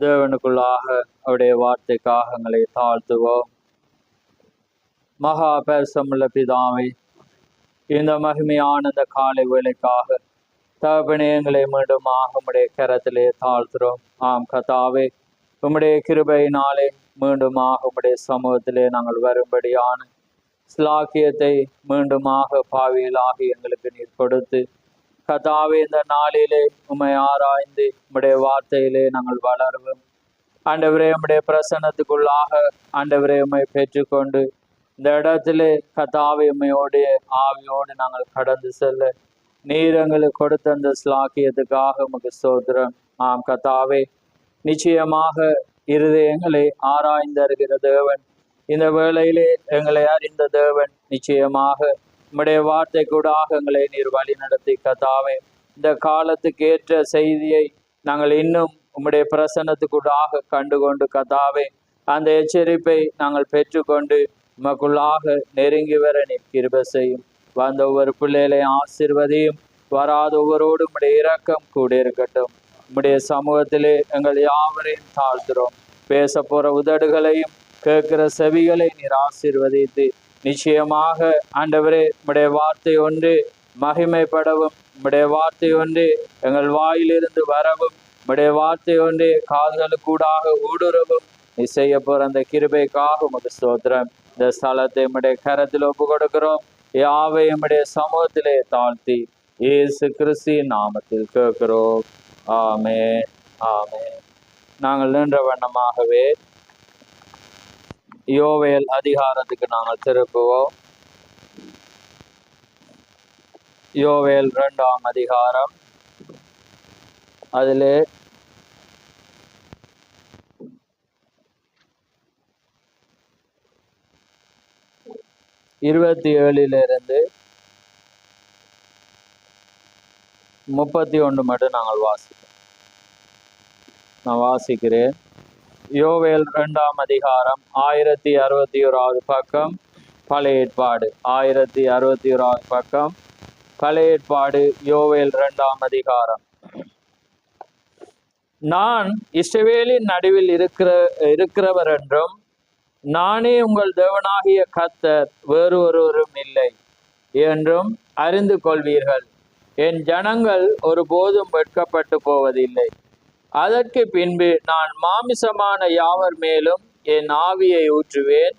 தேவனுக்குள்ளாக அவருடைய வார்த்தைக்காக எங்களை தாழ்த்துவோம். மகா பரிசுத்தமுள்ள பிதாவே, இந்த மகிமையான இந்த காலை வேளைக்காக தகப்பனே எங்களை மீண்டுமாக உம்முடைய கரத்திலே தாழ்த்துறோம். ஆம் கர்த்தாவே, உம்முடைய கிருபையினாலே மீண்டுமாக உம்முடைய சமூகத்திலே நாங்கள் வரும்படியான ஸ்லாக்கியத்தை மீண்டுமாக பாவியலாகி எங்களுக்கு நீர் கொடுத்து, கர்த்தாவே, இந்த நாளிலே உம்மை ஆராய்ந்து உம்முடைய வார்த்தையிலே நாங்கள் வளருவோம். ஆண்டவரே, உம்முடைய பிரசன்னத்துக்குள்ளாக ஆண்டவரே உம்மை பெற்றுக்கொண்டு இந்த இடத்திலே கர்த்தாவே உம்மையோடைய ஆவியோடு நாங்கள் கடந்து செல்ல நீர் எங்களுக்கு கொடுத்த அந்த ஸ்லாக்கியத்துக்காக உமக்கு ஸ்தோத்திரம். ஆம் கர்த்தாவே, நிச்சயமாக இருதயங்களை ஆராய்ந்தருகிற தேவன், இந்த வேளையிலே எங்களை அறிந்த தேவன், நிச்சயமாக உம்முடைய வார்த்தை கூடாக எங்களை நீர் வழி நடத்தி கர்த்தாவே, இந்த காலத்துக்கு ஏற்ற செய்தியை நாங்கள் இன்னும் உம்முடைய பிரசன்னத்துக்கூடாக கண்டுகொண்டு கர்த்தாவே, அந்த எச்சரிப்பை நாங்கள் பெற்றுக்கொண்டு உமக்குள்ளாக நெருங்கி வர நீர் கிருபை செய்யும். வந்த ஒவ்வொரு பிள்ளைகளையும் ஆசீர்வதியும். வராத ஒவ்வொருவரோடு உம்முடைய இரக்கம் கூட இருக்கட்டும். உம்முடைய சமூகத்திலே எங்கள் யாவரையும் தாழ்த்துறோம். பேச போற உதடுகளையும் கேட்கிற செவிகளை நீர் ஆசீர்வதித்து, நிச்சயமாக ஆண்டவரே உம்முடைய வார்த்தை ஒன்று மகிமைப்படவும், உம்முடைய வார்த்தை ஒன்று எங்கள் வாயிலிருந்து வரவும், உம்முடைய வார்த்தை ஒன்று காதுகளுக்கூடாக ஊடுருவும் நீ செய்ய போற அந்த கிருபைக்காக உமக்கு ஸ்தோத்திரம். இந்த ஸ்தலத்தை உம்முடைய கரத்தில் ஒப்பு கொடுக்கிறோம். யாவை உம்முடைய சமூகத்திலே தாழ்த்தி இயேசு கிறிஸ்துவின் நாமத்தில் கேட்கிறோம். ஆமென், ஆமென். நாங்கள் நின்ற வண்ணமாகவே யோவேல் அதிகாரத்துக்கு நாங்கள் திருப்புவோம். யோவேல் 2ஆம் அதிகாரம், அதிலே 27 31 மட்டும் நாங்கள் வாசிப்போம். நான் வாசிக்கிறேன். யோவேல் 2ஆம் அதிகாரம் 1061 பக்கம், பழைய ஏற்பாடு. 1061 பக்கம், பழைய ஏற்பாடு. யோவேல் 2ஆம் அதிகாரம். நான் இஸ்ரவேலின் நடுவில் இருக்கிறவர் என்றும், நானே உங்கள் தேவனாகிய கர்த்தர், வேறு ஒருவரும் இல்லை என்றும் அறிந்து கொள்வீர்கள். என் ஜனங்கள் ஒருபோதும் வெட்கப்பட்டு போவதில்லை. அதற்கு பின்பு நான் மாமிசமான யாவர் மேலும் என் ஆவியை ஊற்றுவேன்.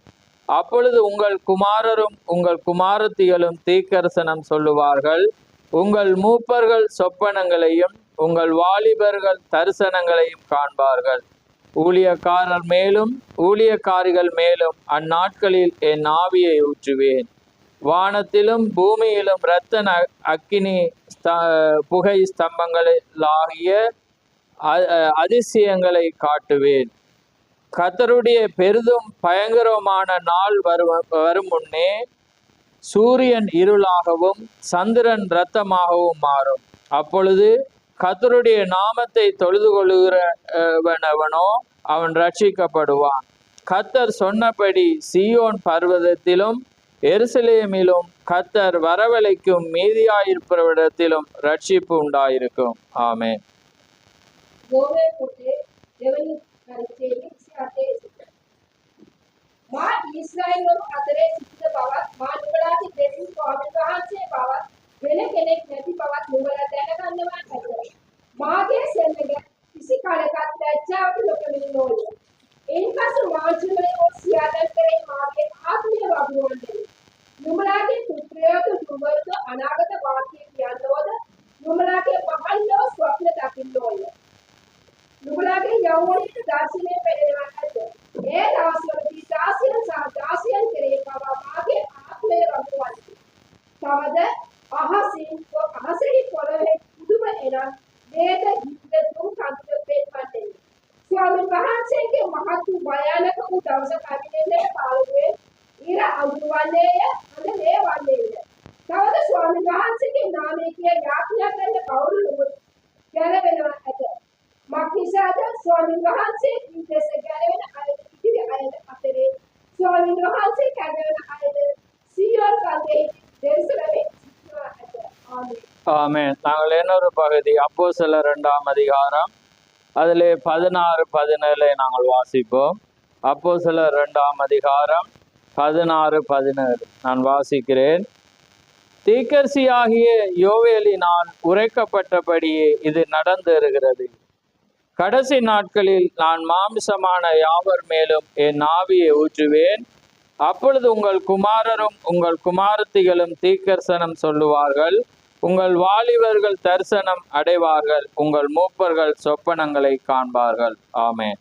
அப்பொழுது உங்கள் குமாரரும் உங்கள் குமாரத்திகளும் தீர்க்கதரிசனம் சொல்லுவார்கள். உங்கள் மூப்பர்கள் சொப்பனங்களையும் உங்கள் வாலிபர்கள் தரிசனங்களையும் காண்பார்கள். ஊழியக்காரர் மேலும் ஊழியக்காரிகள் மேலும் அந்நாட்களில் என் ஆவியை ஊற்றுவேன். வானத்திலும் பூமியிலும் இரத்த அக்கினி புகை ஸ்தம்பங்களாகிய அதிசயங்களை காட்டுவேன். கர்த்தருடைய பெரிதும் பயங்கரமான நாள் வரும் முன்னே சூரியன் இருளாகவும் சந்திரன் இரத்தமாகவும் மாறும். அப்பொழுது கர்த்தருடைய நாமத்தை தொழுது கொள்ளுகிறவனோ அவன் ரட்சிக்கப்படுவான். கர்த்தர் சொன்னபடி சீயோன் பர்வதத்திலும் எருசலேமிலும் கர்த்தர் வரவழைக்கும் மீதியாயிருப்பவரிடத்திலும் ரட்சிப்பு உண்டாயிருக்கும். ஆமென். අනාගත වාක්‍යය කියනවාද නුඹලාගේ මහල්ලෝ ස්වප්න දකින්නෝය. නුඹලාගේ යෞවනයේ දාසිනේ පෙරේවා ඇත. ඒ දවස්වලදී දාසියන් සහ දාසියන් කෙරේ පවා මාගේ ආත්මය රඳවන්නේ. තවද අහසෙහි පොළොවේ පුදුම එනම් වේද ගීත තුන් කන්ද පෙන්වන්නේ. ස්වාමීන් වහන්සේගේ මහත් වූ භයානක වූ දවසක අදිනේ පාළුවේ ඉර අඳුරවන්නේය, අඳ ලේවන්නේය. තවද ස්වාමීන් වහන්සේගේ නාමයේ කිය යාඥා කරන කවුරු ගැලවෙනවා ඇත. මක්නිසාද ස්වාමීන් වහන්සේ ඉන්දෙස ගැලවෙන අය ඉතිරි අය අතරේ ස්වාමීන් වහන්සේ කැඳවන අයද සීයෝන් කන්දේ දෙරිසලේ සිටිනවා ඇත. ஆமென். ஆமென். நாங்கள் இன்னொரு பகுதி அப்போஸ்தலர் 2ஆம் அதிகாரம் அதிலே 16, 17 நாங்கள் வாசிப்போம். அப்போஸ்தலர் 2ஆம் அதிகாரம் 16, 17 நான் வாசிக்கிறேன். தீர்க்கதரிசியாகிய யோவேலினால் உரைக்கப்பட்டபடியே இது நடந்தேறுகிறது. கடைசி நாட்களில் நான் மாமிசமான யாவர் மேலும் என் ஆவியை ஊற்றுவேன். அப்பொழுது உங்கள் குமாரரும் உங்கள் குமாரத்திகளும் தீர்க்கதரிசனம் சொல்லுவார்கள். உங்கள் வாலிபர்கள் தரிசனம் அடைவார்கள். உங்கள் மூப்பர்கள் சொப்பனங்களை காண்பார்கள். ஆமென்.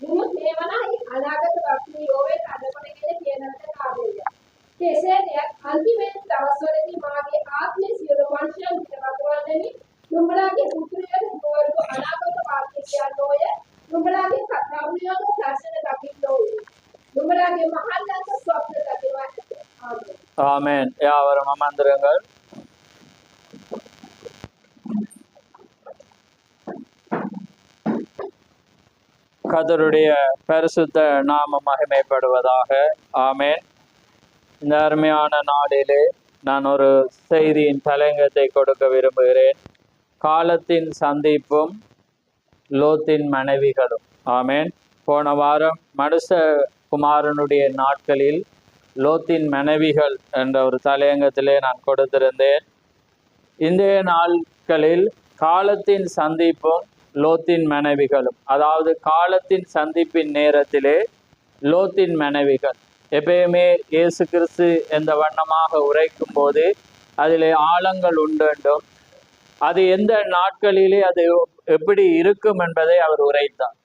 නමුත් මේවනයි අනාගත වර්තමාන යෝවේ අදපණගෙන කියනකට කාර්යය. කෙසේ දෙයක් අන්තිමේ දවස්වලදී මාගේ ආත්මය සියලු මනුෂ්‍යයන් පිටවන්නේ නුඹලාගේ පුත්‍රයන් දුවරු අනාගත වාක්‍ය කියනෝය. නුඹලාගේ කතාවලියෝ දර්ශන දකින්නෝය. නුඹලාගේ මහල්ලන්ට ස්වප්න දකිනවා. ආමේන්. ஆமென். யாவரும் அமர்ந்திருங்கள். கர்த்தருடைய பரிசுத்த நாம மகிமைப்படுவதாக. ஆமென். இந்த அருமையான நாளிலே நான் ஒரு செய்தியின் தலையங்கத்தை கொடுக்க விரும்புகிறேன். காலத்தின் சந்திப்பும் லோத்தின் மனைவிகளும். ஆமென். போன வாரம் மனுஷகுமாரனுடைய நாட்களில் லோத்தின் மனைவிகள் என்ற ஒரு தலையங்கத்திலே நான் கொடுத்திருந்தேன். இந்த நாட்களில் காலத்தின் சந்திப்பும் லோத்தின் மனைவிகளும், அதாவது காலத்தின் சந்திப்பின் நேரத்திலே லோத்தின் மனைவிகள் எப்பயுமே இயேசு கிறிஸ்து எந்த வண்ணமாக உரைக்கும் போது அதிலே ஆழங்கள் உண்டென்றும் அது எந்த நாட்களிலே அது எப்படி இருக்கும் என்பதை அவர் உரைத்தார்.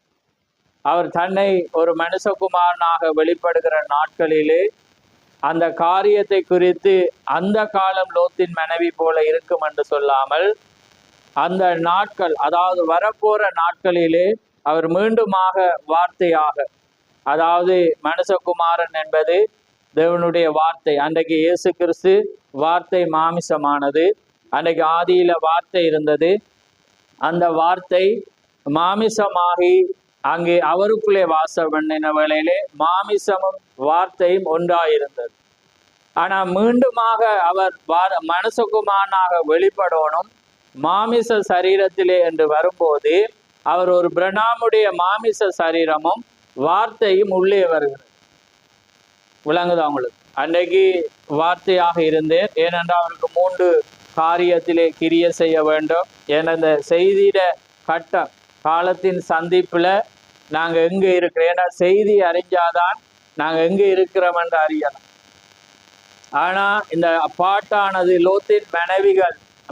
அவர் தன்னை ஒரு மனுஷகுமாரனாக வெளிப்படுகிற நாட்களிலே அந்த காரியத்தை குறித்து அந்த காலம் லோத்தின் மனைவி போல இருக்கும் என்று சொல்லாமல் அந்த நாட்கள், அதாவது வரப்போற நாட்களிலே அவர் மீண்டுமாக வார்த்தையாக, அதாவது மனுஷகுமாரன் என்பது தேவனுடைய வார்த்தை. அன்றைக்கு இயேசு கிறிஸ்து வார்த்தை மாமிசமானது. அன்றைக்கு ஆதியில வார்த்தை இருந்தது. அந்த வார்த்தை மாமிசமாகி அங்கே அவருக்குள்ளே வாசம் பண்ணின வேளையிலே மாமிசமும் வார்த்தையும் ஒன்றாயிருந்தது. ஆனா மீண்டுமாக அவர் மனுஷகுமாரனாக வெளிப்படணும் மாமிச சரீரத்திலே என்று வரும்போது அவர் ஒரு பிரணாமுடைய மாமிச சரீரமும் வார்த்தையும் உள்ளே வருகிறது. விளங்குது அவங்களுக்கு? அன்றைக்கு வார்த்தையாக இருந்தேன். ஏனென்றால் அவருக்கு 3 காரியத்திலே கிரிய செய்ய வேண்டும். ஏன்னா இந்த செய்தியிட கட்டம் காலத்தின் சந்திப்புல நாங்க எங்க இருக்கிறோம். ஏன்னா செய்தி அறிஞ்சாதான் நாங்க எங்க இருக்கிறோம் என்று அறியலாம். ஆனா இந்த பாட்டானது லோத்தின்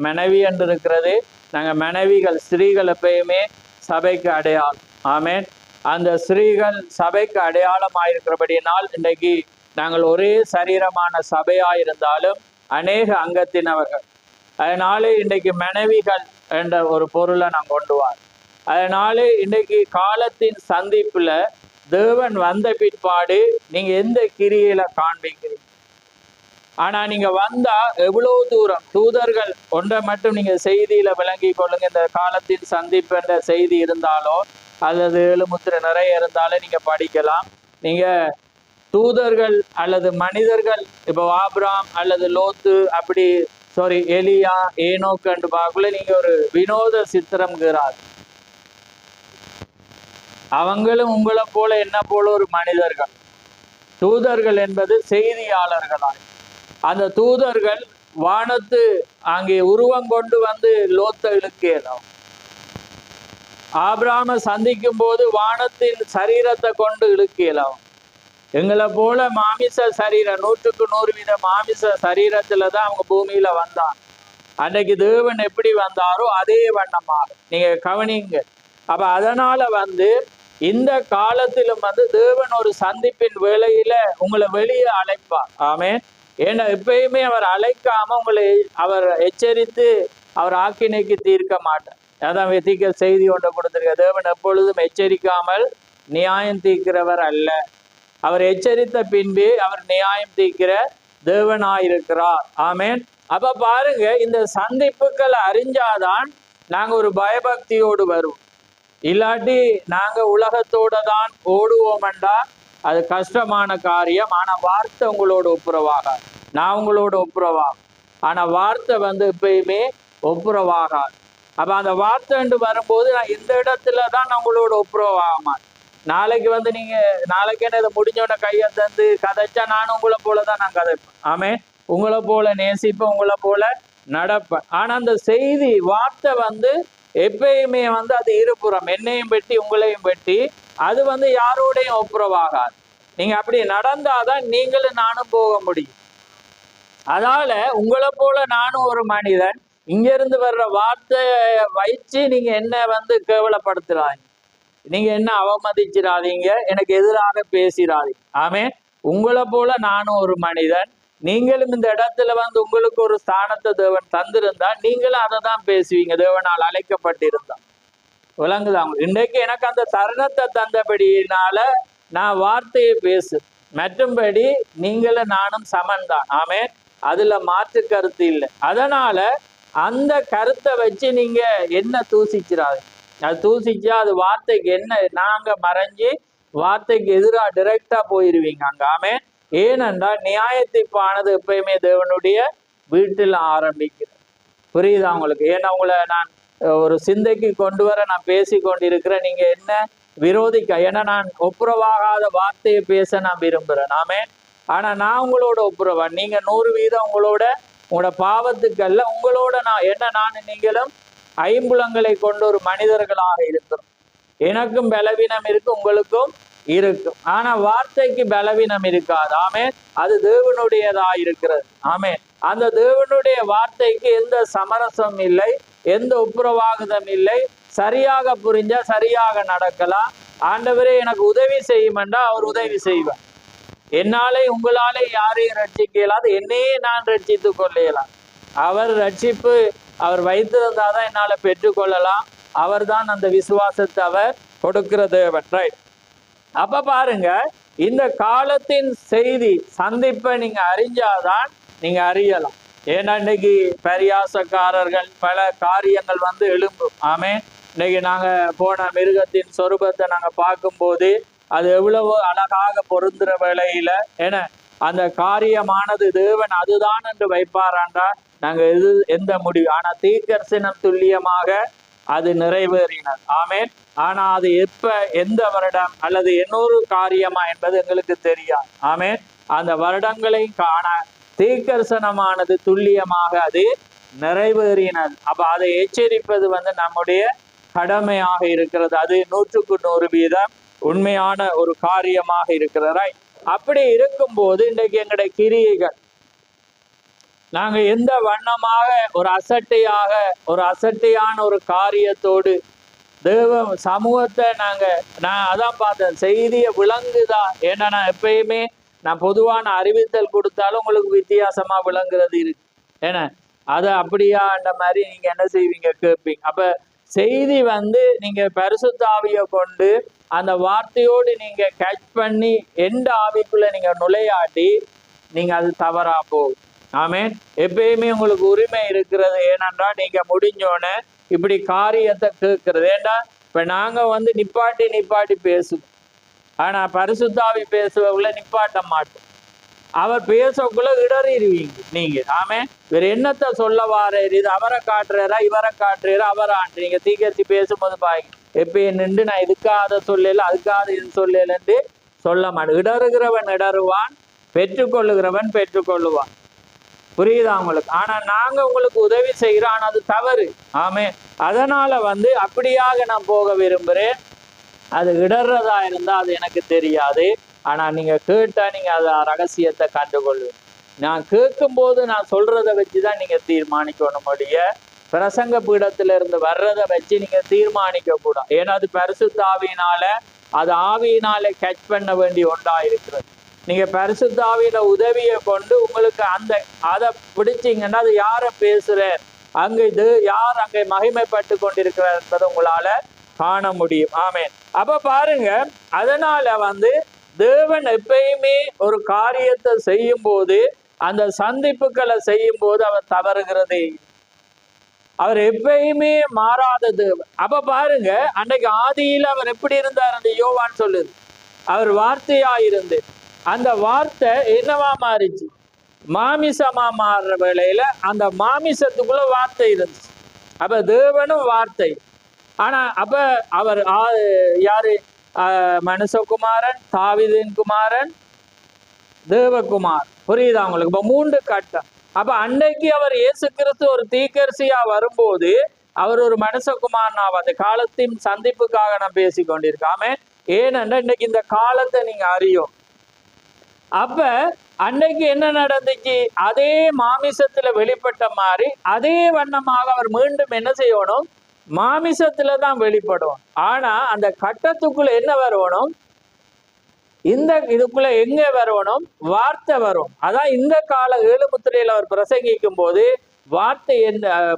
மனைவி என்று இருக்கிறது. நாங்க மனைவிகள், ஸ்திரீகள் எப்பயுமே சபைக்கு அடையாளம். ஆமென். அந்த ஸ்திரீகள் சபைக்கு அடையாளமாயிருக்கிறபடியினால் இன்றைக்கு நாங்கள் ஒரே சரீரமான சபையாயிருந்தாலும் அநேக அங்கத்தினவர்கள். அதனாலே இன்றைக்கு மனைவிகள் என்ற ஒரு பொருளை நான் கொண்டு வார். அதனாலே இன்றைக்கு காலத்தின் சந்திப்புல தேவன் வந்த பிற்பாடு நீங்க எந்த கிரியையில காண்பிக்கிறீங்க? ஆனா நீங்க வந்தா எவ்வளவு தூரம் தூதர்கள் ஒன்றை மட்டும் நீங்க செய்தியில விளங்கி கொள்ளுங்க. இந்த காலத்தின் சந்திப்பு என்ற செய்தி இருந்தாலோ அல்லது 7 முத்திரை நிறைய இருந்தாலும் நீங்க படிக்கலாம். நீங்க தூதர்கள் அல்லது மனிதர்கள், இப்போ ஆபிரகாம் அல்லது லோத்து அப்படி எலியா ஏனோக்கு என்று பார்க்கல நீங்க ஒரு வினோத சித்திரம்கிறார். அவங்களும் உங்களை போல என்ன போல ஒரு மனிதர்கள். தூதர்கள் என்பது செய்தியாளர்களாய் அந்த தூதர்கள் வானத்து அங்கே உருவம் கொண்டு வந்து லோத்தை இழுக்கலாம். ஆபிரகாமை சந்திக்கும் போது வானத்தின் சரீரத்தை கொண்டு இழுக்கலாம். எங்களை போல மாமிச சரீரம் 100க்கு 100 மாமிச சரீரத்துல தான் அவங்க பூமியில வந்தாங்க. அன்றைக்கு தேவன் எப்படி வந்தாரோ அதே வண்ணமாக நீங்க கவனிங்க. அப்ப அதனால இந்த காலத்திலும் தேவன் ஒரு சந்திப்பின் வேளையில உங்களை வெளியே அழைப்பார். ஆமென். ஏன்னா எப்பயுமே அவர் அழைக்காம உங்களை அவர் எச்சரித்து அவர் ஆக்கினைக்கு தீர்க்க மாட்டார். அதான் தீர்க்க செய்தி ஒன்றை கொடுத்திருக்க. தேவன் எப்பொழுதும் எச்சரிக்காமல் நியாயம் தீர்க்கிறவர் அல்ல. அவர் எச்சரித்த பின்பே அவர் நியாயம் தீர்க்கிற தேவனாயிருக்கிறார். ஆமென். அப்ப பாருங்க, இந்த சந்திப்புகளை அறிஞ்சாதான் நாங்க ஒரு பயபக்தியோடு வருவோம். இல்லாட்டி நாங்க உலகத்தோட தான் ஓடுவோம்டா அது கஷ்டமான காரியம். ஆனா வார்த்தை உங்களோட ஒப்புரவாக, நான் உங்களோட ஒப்புரவாகும். ஆனா வார்த்தை எப்பயுமே ஒப்புரவாகாது. அப்ப அந்த வார்த்தை வரும்போது நான் இந்த இடத்துல தான் நான் உங்களோட ஒப்புரவாகாம நாளைக்கு நீங்க நாளைக்கு என்ன இதை முடிஞ்சோட கையை தந்து கதைச்சா நானும் உங்களை போலதான் நான் கதைப்பேன். ஆமே, உங்களை போல நேசிப்பேன், உங்களை போல நடப்பேன். ஆனா அந்த செய்தி வார்த்தை எப்பயுமே அது இருபுறம், என்னையும் வெட்டி உங்களையும் வெட்டி, அது யாரோடையும் ஒப்புரவாகாது. நீங்க அப்படி நடந்தாதான் நீங்களும் நானும் போக முடியும். அதனால உங்களை போல நானும் ஒரு மனிதன், இங்க இருந்து வர்ற வார்த்தையை வச்சு நீங்க என்ன கேவலப்படுத்துறாங்க, நீங்க என்ன அவமதிச்சிடாதீங்க, எனக்கு எதிராக பேசிடாதீங்க. ஆமே, உங்களை போல நானும் ஒரு மனிதன், நீங்களும் இந்த இடத்துல உங்களுக்கு ஒரு ஸ்தானத்தை தேவன் தந்திருந்தா நீங்களும் அதை தான் பேசுவீங்க, தேவனால் அழைக்கப்பட்டிருந்தா. விளங்குதான்? இன்றைக்கு எனக்கு அந்த தருணத்தை தந்தபடியினால நான் வார்த்தையை பேசு, மற்றும்படி நீங்களும் நானும் சமன் தான். ஆமே, அதுல மாற்று கருத்து இல்லை. அதனால அந்த கருத்தை வச்சு நீங்க என்ன தூசிச்சிடாது. அது தூசிச்சா அது வார்த்தைக்கு என்ன, நாங்க மறைஞ்சு வார்த்தைக்கு எதிராக டிரெக்டா போயிருவீங்க அங்க. ஆமே, ஏனென்றால் நியாயத்தீர்ப்பானது எப்பயுமே தேவனுடைய வீட்டில் ஆரம்பிக்கிறது. புரியுதா உங்களுக்கு? ஏன்னா உங்களை நான் ஒரு சிந்தைக்கு கொண்டு வர நான் பேசி கொண்டிருக்கிறேன், நீங்க என்ன விரோதிக்க, ஏன்னா நான் ஒப்புரவாகாத வார்த்தையை பேச நான் விரும்புறேன். ஆமே, ஆனா நான் உங்களோட ஒப்புரவான், நீங்க 100% உங்களோட பாவத்துக்கல்ல, உங்களோட நான் நீங்களும் ஐம்புலங்களை கொண்ட ஒரு மனிதர்களாக இருக்கிறோம். எனக்கும் பலவீனம் இருக்கு, உங்களுக்கும் இருக்கும். ஆனா வார்த்தைக்கு பலவீனம் இருக்காது. ஆமே, அது தேவனுடையதா இருக்கிறது. ஆமே, அந்த தேவனுடைய வார்த்தைக்கு எந்த சமரசம் இல்லை, எந்த ஒப்புரவாகுதம் இல்லை. சரியாக புரிஞ்சா சரியாக நடக்கலாம். ஆண்டவரே எனக்கு உதவி செய்யுமென்றா அவர் உதவி செய்வார். என்னாலே உங்களாலே யாரையும் ரட்சிக்க இயலாது, என்னையே நான் ரட்சித்து கொள்ளலாம். அவர் ரட்சிப்பு அவர் வைத்திருந்தாதான் என்னால பெற்றுக்கொள்ளலாம். அவர் தான் அந்த விசுவாசத்தை அவர் கொடுக்கிற தேவன். ரைட்? அப்ப பாருங்க, இந்த காலத்தின் செய்தி சந்திப்பை நீங்க அறிஞ்சாதான் நீங்க அறியலாம். ஏன்னா இன்னைக்கு பரியாசக்காரர்கள் பல காரியங்கள் எழும்பும். ஆமே, இன்னைக்கு நாங்க போன மிருகத்தின் சொரூபத்தை நாங்க பார்க்கும்போது அது எவ்வளவு அழகாக பொருந்துற வேளையில ஏன்னா அந்த காரியமானது தேவன் அதுதான் என்று வைப்பாராண்டா நாங்க எந்த முடிவு. ஆனா தீர்க்கதரிசனம் துல்லியமாக அது நிறைவேறினது. ஆமேன். ஆனா அது எப்ப, எந்த வருடம் அல்லது இன்னொரு காரியமா என்பது எங்களுக்கு தெரியாது. ஆமேன். அந்த வருடங்களை காண தீர்க்கதரிசனமானது துல்லியமாக அது நிறைவேறினது. அப்ப அதை எச்சரிப்பது நம்முடைய கடமையாக இருக்கிறது. அது 100% உண்மையான ஒரு காரியமாக இருக்கிறது. அப்படி இருக்கும்போது இன்றைக்கு எங்களுடைய கிரியைகள் நாங்க எந்த வண்ணமாக ஒரு அசட்டையான ஒரு காரியத்தோடு தேவ சமூகத்தை நான் அதான் பார்த்தேன், செய்தியை விளங்குதா. ஏன்னா நான் எப்பயுமே நான் பொதுவான அறிவித்தல் கொடுத்தாலும் உங்களுக்கு வித்தியாசமா விளங்குறது இருக்கு. ஏன்னா அதை அப்படியான்ற மாதிரி நீங்க என்ன செய்வீங்க, கேட்பீங்க. அப்ப செய்தி நீங்க பரிசுத்த ஆவியை கொண்டு அந்த வார்த்தையோடு நீங்க கேட்ச் பண்ணி எந்த ஆவிக்குள்ள நீங்க நுழையாட்டி நீங்க அது தவறா போகும். ஆமேன். எப்பயுமே உங்களுக்கு உரிமை இருக்கிறது. ஏனென்றால் நீங்க முடிஞ்சோன்னு இப்படி காரியத்தை கேட்கறது. ஏண்டா இப்ப நாங்க நிப்பாட்டி பேசுவோம். ஆனா பரிசுத்தாவி பேசுவக்குள்ள நிப்பாட்ட மாட்டோம். அவர் பேசக்குள்ள இடறிடுவீங்க நீங்க. ஆமே, வேற என்னத்தை சொல்ல வாரீர், இது அவரை காட்டுறாரா இவரை காட்டுறாரா அவரை ஆண்டுறீங்க. தீக்கரிசி பேசும்போது பாருங்க, எப்பயும் நின்று நான் இதுக்காக அதை சொல்லல அதுக்காக இது சொல்லலன்னு சொல்ல மாட்டேன். இடறுகிறவன் இடறுவான், பெற்றுக்கொள்ளுகிறவன் பெற்றுக்கொள்ளுவான். புரியுதா உங்களுக்கு? ஆனா நாங்க உங்களுக்கு உதவி செய்கிறோம், ஆனா அது தவறு. ஆமே, அதனால அப்படியாக நான் போக விரும்புறேன். அது இடர்றதா இருந்தா அது எனக்கு தெரியாது. ஆனா நீங்க கேட்டா நீங்க அத ரகசியத்தை கண்டுகொள்வீங்க. நான் கேட்கும் போது நான் சொல்றதை வச்சுதான் நீங்க தீர்மானிக்கணும். பிரசங்க பீடத்துல இருந்து வர்றதை வச்சு நீங்க தீர்மானிக்க கூடாது. ஏன்னா அது பரிசுத்த ஆவியினால, அது ஆவியினால கேட்ச் பண்ண வேண்டிய ஒன்றா இருக்கிறது. நீங்க பரிசுத்த ஆவியில உதவியை கொண்டு உங்களுக்கு அதை பிடிச்சிங்கன்னா அது யாரை பேசுற, அங்க இது யார் அங்கே மகிமைப்பட்டு கொண்டிருக்கிறார் என்பதை உங்களால காண முடியும். ஆமேன். அப்ப பாருங்க, அதனால தேவன் எப்பயுமே ஒரு காரியத்தை செய்யும் போது, அந்த சந்திப்புகளை செய்யும் போது அவர் தவறுகிறதே. அவர் எப்பயுமே மாறாத தேவன். அப்ப பாருங்க, அன்றைக்கு ஆதியில அவர் எப்படி இருந்தார், அந்த யோவான் சொல்லுது, அவர் வார்த்தையா இருந்து அந்த வார்த்தை என்னவா மாறிச்சு, மாமிசமா மாறுற வேளையில அந்த மாமிசத்துக்குள்ள வார்த்தை இருந்துச்சு. அப்ப தேவனும் வார்த்தை. ஆனா அப்ப அவர் யாரு? மனுஷகுமாரன், தாவீதின் குமாரன், தேவகுமார். புரியுதா உங்களுக்கு? இப்ப 3 கட்டம். அப்ப அன்னைக்கு அவர் இயேசு கிறிஸ்து ஒரு தீர்க்கதரிசியா வரும்போது அவர் ஒரு மனுஷகுமாரனாக அந்த காலத்தின் சந்திப்புக்காக நான் பேசி கொண்டிருக்காம. ஏனென்றா இன்னைக்கு இந்த காலத்தை நீங்க அறியும். அப்ப அன்னைக்கு என்ன நடந்துச்சு? அதே மாமிசத்துல வெளிப்பட்ட மாதிரி அதே வண்ணமாக அவர் மீண்டும் என்ன செய்யணும்? மாமிசத்துல தான் வெளிப்படும். ஆனா அந்த கட்டத்துக்குள்ள என்ன வரணும்? இந்த இதுக்குள்ள எங்க வரணும்? வார்த்தை வரும். அதான் இந்த கால 7 முத்திரையில் அவர் பிரசங்கிக்கும் போது வார்த்தை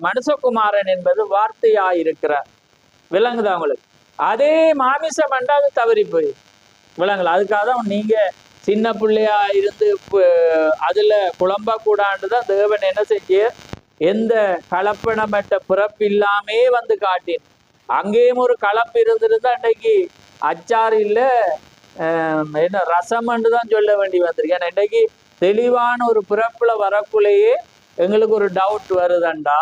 மனுஷகுமாரன் என்பது வார்த்தையா இருக்கிறார். விளங்குதா உங்களுக்கு? அதே மாமிசம் என்றால் தவறி போய் விளங்கல. அதுக்காக தான் நீங்க சின்ன பிள்ளையா இருந்து அதுல குழம்ப கூடாண்டுதான் தேவன் என்ன செஞ்சு எந்த கலப்பணமற்ற பிறப்பு இல்லாமே வந்து காட்டின். அங்கேயும் ஒரு கலப்பு இருந்திருந்தா அன்றைக்கு அச்சாறு இல்ல என்ன ரசம்னு தான் சொல்ல வேண்டி வந்திருக்கு. ஏன்னா இன்றைக்கு தெளிவான ஒரு பிறப்புல வரக்குள்ளேயே எங்களுக்கு ஒரு டவுட் வருதுண்டா.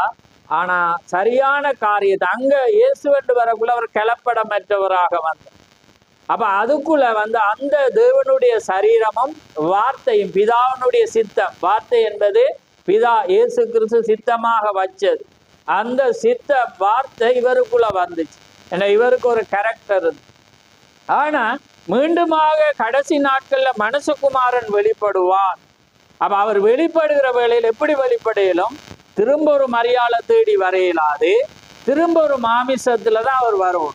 ஆனா சரியான காரியத்தை அங்க இயேசுவென்று வரக்குள்ள அவர் கலப்படமற்றவராக வந்தார். அப்ப அதுக்குள்ள வந்து அந்த தேவனுடைய சரீரமும் வார்த்தையும் பிதாவினுடைய சித்தம். வார்த்தை என்பது பிதா இயேசு கிறிஸ்து சித்தமாக வச்சது. அந்த சித்த வார்த்தை இவருக்குள்ள வந்துச்சு. ஏன்னா இவருக்கு ஒரு கேரக்டர் இருந்து. ஆனா மீண்டுமாக கடைசி நாட்கள்ல மனுஷகுமாரன் வெளிப்படுவார். அப்ப அவர் வெளிப்படுகிற வேளையில் எப்படி வெளிப்படையிலும் திரும்ப ஒரு மரியாதை தேடி வரையலாது, திரும்ப ஒரு மாமிசத்துலதான் அவர் வரும்.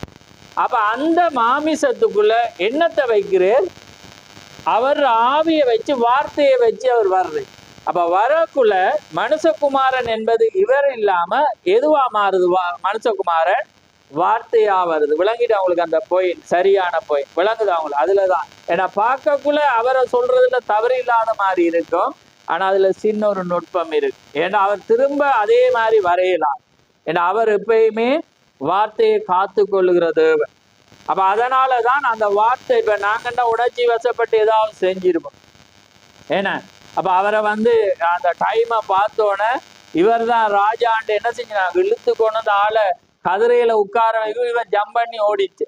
அப்ப அந்த மாமிசத்துக்குள்ள என்னத்தை வைக்கிறேன்? அவர் ஆவியை வச்சு வார்த்தையை வச்சு அவர் வர்றது. அப்ப வரக்குள்ள மனுஷகுமாரன் என்பது இவர் இல்லாம எதுவா மாறுது? மனுஷகுமாரன் வார்த்தையா வருது. விளங்கிட்டு அவங்களுக்கு அந்த பாயிண்ட், சரியான பாயிண்ட் விளங்குது அவங்களுக்கு. அதுலதான் ஏன்னா பார்க்கக்குள்ள அவரை சொல்றதுல தவறு இல்லாத மாதிரி இருக்கும். ஆனா அதுல சின்ன ஒரு நுட்பம் இருக்கு. ஏன்னா அவர் திரும்ப அதே மாதிரி வரையலாம். ஏன்னா அவர் எப்பயுமே வார்த்தையை காத்து கொள்ளுகிற தேவன். அப்ப அதனாலதான் அந்த வார்த்தை இப்ப நாங்கண்டா உணர்ச்சி வசப்பட்டு ஏதாவது செஞ்சிருப்போம். ஏன்னா அப்ப அவரை வந்து அந்த டைமை பார்த்தோன்னே இவர் தான் ராஜாண்டு என்ன செஞ்சாங்க? இழுத்து கொண்டு ஆளை கதிரையில உட்கார வைக்கும். இவன் ஜம்ப் பண்ணி ஓடிச்சு.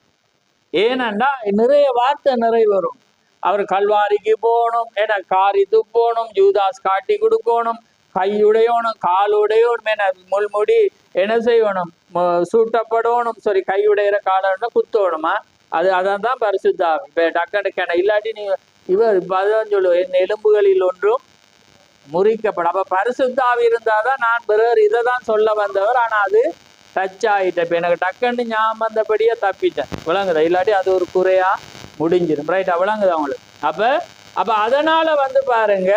ஏனண்டா நிறைய வார்த்தை நிறைவேறும். அவர் கல்வாரிக்கு போகணும், ஏன்னா காரித்து போகணும், ஜூதாஸ் காட்டி கொடுக்கணும், கையுடையணும், காலுடையணும், என முள்முடி என்ன செய்யணும்? சூட்டப்படணும். சரி, கையுடையிற கால குத்தோணுமா? அதான் தான் பரிசுத்தாவி. இப்ப டக்கடக்கான இல்லாட்டி நீங்க இவர் இப்பதான் சொல்லுவோம், என் எலும்புகளில் ஒன்றும் முறிக்கப்படும். அப்ப பரிசுத்தாவி இருந்தாதான் நான் பிறர் இதை தான் சொல்ல வந்தவர். ஆனா அது டச் ஆகிட்டேன். இப்ப எனக்கு டக்குன்னு ஞாபகம் வந்தபடியே தப்பிட்டேன். விளங்குதா? இல்லாட்டி அது ஒரு குறையா முடிஞ்சிடும். ரைட்டா? விளங்குதா உங்களுக்கு? அப்ப அதனால வந்து பாருங்க,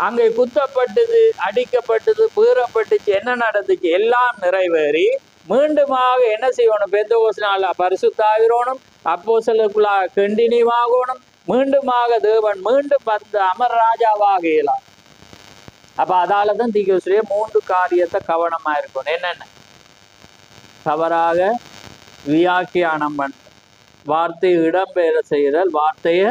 அங்கே குத்தப்பட்டது, அடிக்கப்பட்டது, பீறப்பட்டுச்சு, என்ன நடந்துச்சு? எல்லாம் நிறைவேறி மீண்டுமாக என்ன செய்யணும்? பெந்தெகோஸ்து நாள்ல பரிசுத்தாவிரோனும், அப்போஸ்தலருக்குள்ளாக கண்டினியூவாகணும். மீண்டுமாக தேவன் மீண்டும் வந்து அமர் ராஜாவாக இயலாம். அப்ப அதாலதான் தீர்க்கதரிசியே 3 காரியத்தை கவனமா இருக்கணும். என்னென்ன? தவறாக வியாக்கியானம் பண்ண, வார்த்தையை இடம்பெயர செய்தல், வார்த்தையை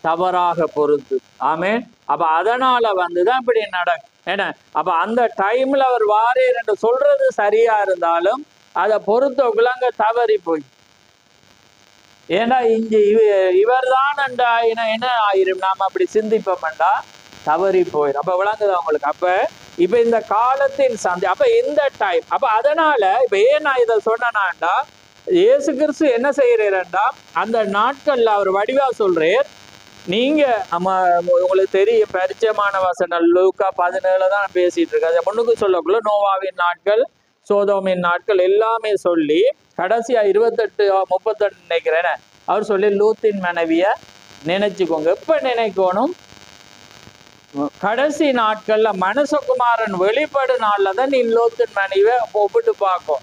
தவறாக பொறுத்து. ஆமேன். அப்ப அதனால வந்துதான் இப்படி நடக்கும். என்ன? அப்ப அந்த டைம்ல அவர் வாரேர் என்று சொல்றது சரியா இருந்தாலும் அதை பொறுத்தவக்குள்ள அங்க தவறி போய், ஏன்னா இங்க இவர் தான் என்ன ஆயிரும்? நாம அப்படி சிந்திப்போம்டா தவறி போயிடும். அப்ப விளங்குது அவங்களுக்கு? அப்ப இப்ப இந்த காலத்தின் அப்ப இந்த டைம். அப்ப அதனால இப்ப ஏன் நான் இதை சொன்னேன்னாண்டா, இயேசு கிறிஸ்து என்ன செய்யறேன்டா, அந்த நாட்கள்ல அவர் வடிவா சொல்றேன். நீங்க நம்ம உங்களுக்கு தெரிய பரிச்சயமான வசனம் லூக்கா 17 தான் பேசிட்டு இருக்கு. அதை முன்னுக்கு சொல்லக்குள்ள நோவாவின் நாட்கள், சோதோமின் நாட்கள் எல்லாமே சொல்லி கடைசியா 28-38 நினைக்கிறேன் அவர் சொல்லி லூத்தின் மனைவிய நினைச்சுக்கோங்க. எப்ப நினைக்கணும்? கடைசி நாட்கள்ல மனுஷகுமாரன் வெளிப்படு நாள்ல தான் நீ லூத்தின் மனைவிய ஒப்பிட்டு பார்க்கும்.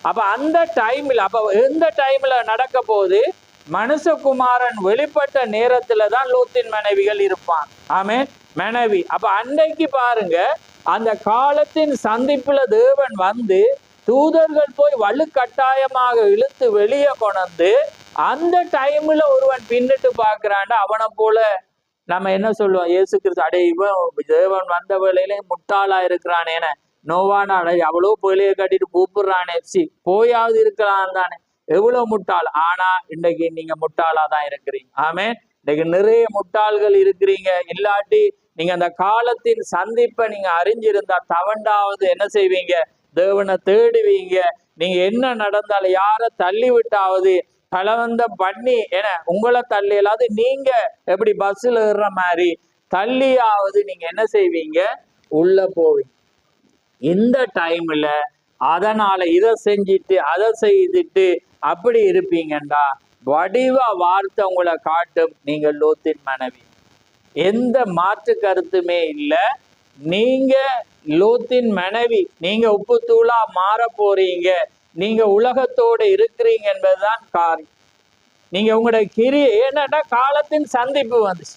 அப்ப அந்த டைம்ல, அப்ப எந்த டைம்ல நடக்க போகுது? மனுஷகுமாரன் வெளிப்பட்ட நேரத்துல தான் லூத்தின் மனைவிகள் இருப்பான். ஆமே, மனைவி. அப்ப அன்றைக்கு பாருங்க, அந்த காலத்தின் சந்திப்புல தேவன் வந்து தூதர்கள் போய் வலுக்கட்டாயமாக இழுத்து வெளியே கொண்டு அந்த டைம்ல ஒருவன் பின்னிட்டு பாக்குறான்டா, அவனை போல நம்ம என்ன சொல்லுவோம்? இயேசு கிறிஸ்து அடே இவன் தேவன் வந்த வேளையில முட்டாளா இருக்கிறான், என நோவானால அவ்வளோ புயலையை கட்டிட்டு கூப்பிடுறானே போயாவது இருக்கலாம் தானே, எவ்வளவு முட்டாள். ஆனா இன்னைக்கு நீங்க முட்டாளா தான் இருக்கிறீங்க. ஆமே, இன்னைக்கு நிறைய முட்டாள்கள் இருக்கிறீங்க. இல்லாட்டி நீங்க அந்த காலத்தின் சந்திப்பை நீங்க அறிஞ்சிருந்தா தவண்டாவது என்ன செய்வீங்க, தேவனை தேடுவீங்க. நீங்க என்ன நடந்தாலும் யாரை தள்ளி விட்டாவது தலவந்தம் பண்ணி என உங்களை தள்ளியலாவது நீங்க எப்படி பஸ்ஸில் ஏறுற மாதிரி தள்ளியாவது நீங்க என்ன செய்வீங்க, உள்ள போவீங்க. இந்த டைம்ல அதனால இதை செஞ்சுட்டு அதை செய்துட்டு அப்படி இருப்பீங்கண்டா வடிவ வார்த்தை உங்களை காட்டும் நீங்க லோத்தின் மனைவி. எந்த மாற்று கருத்துமே இல்லை. நீங்க லோத்தின் மனைவி, நீங்க உப்பு தூளா மாற போறீங்க, நீங்க உலகத்தோட இருக்கிறீங்க என்பதுதான் காரியம். நீங்க உங்களோட என்னன்னா காலத்தின் சந்திப்பு வந்துச்சு.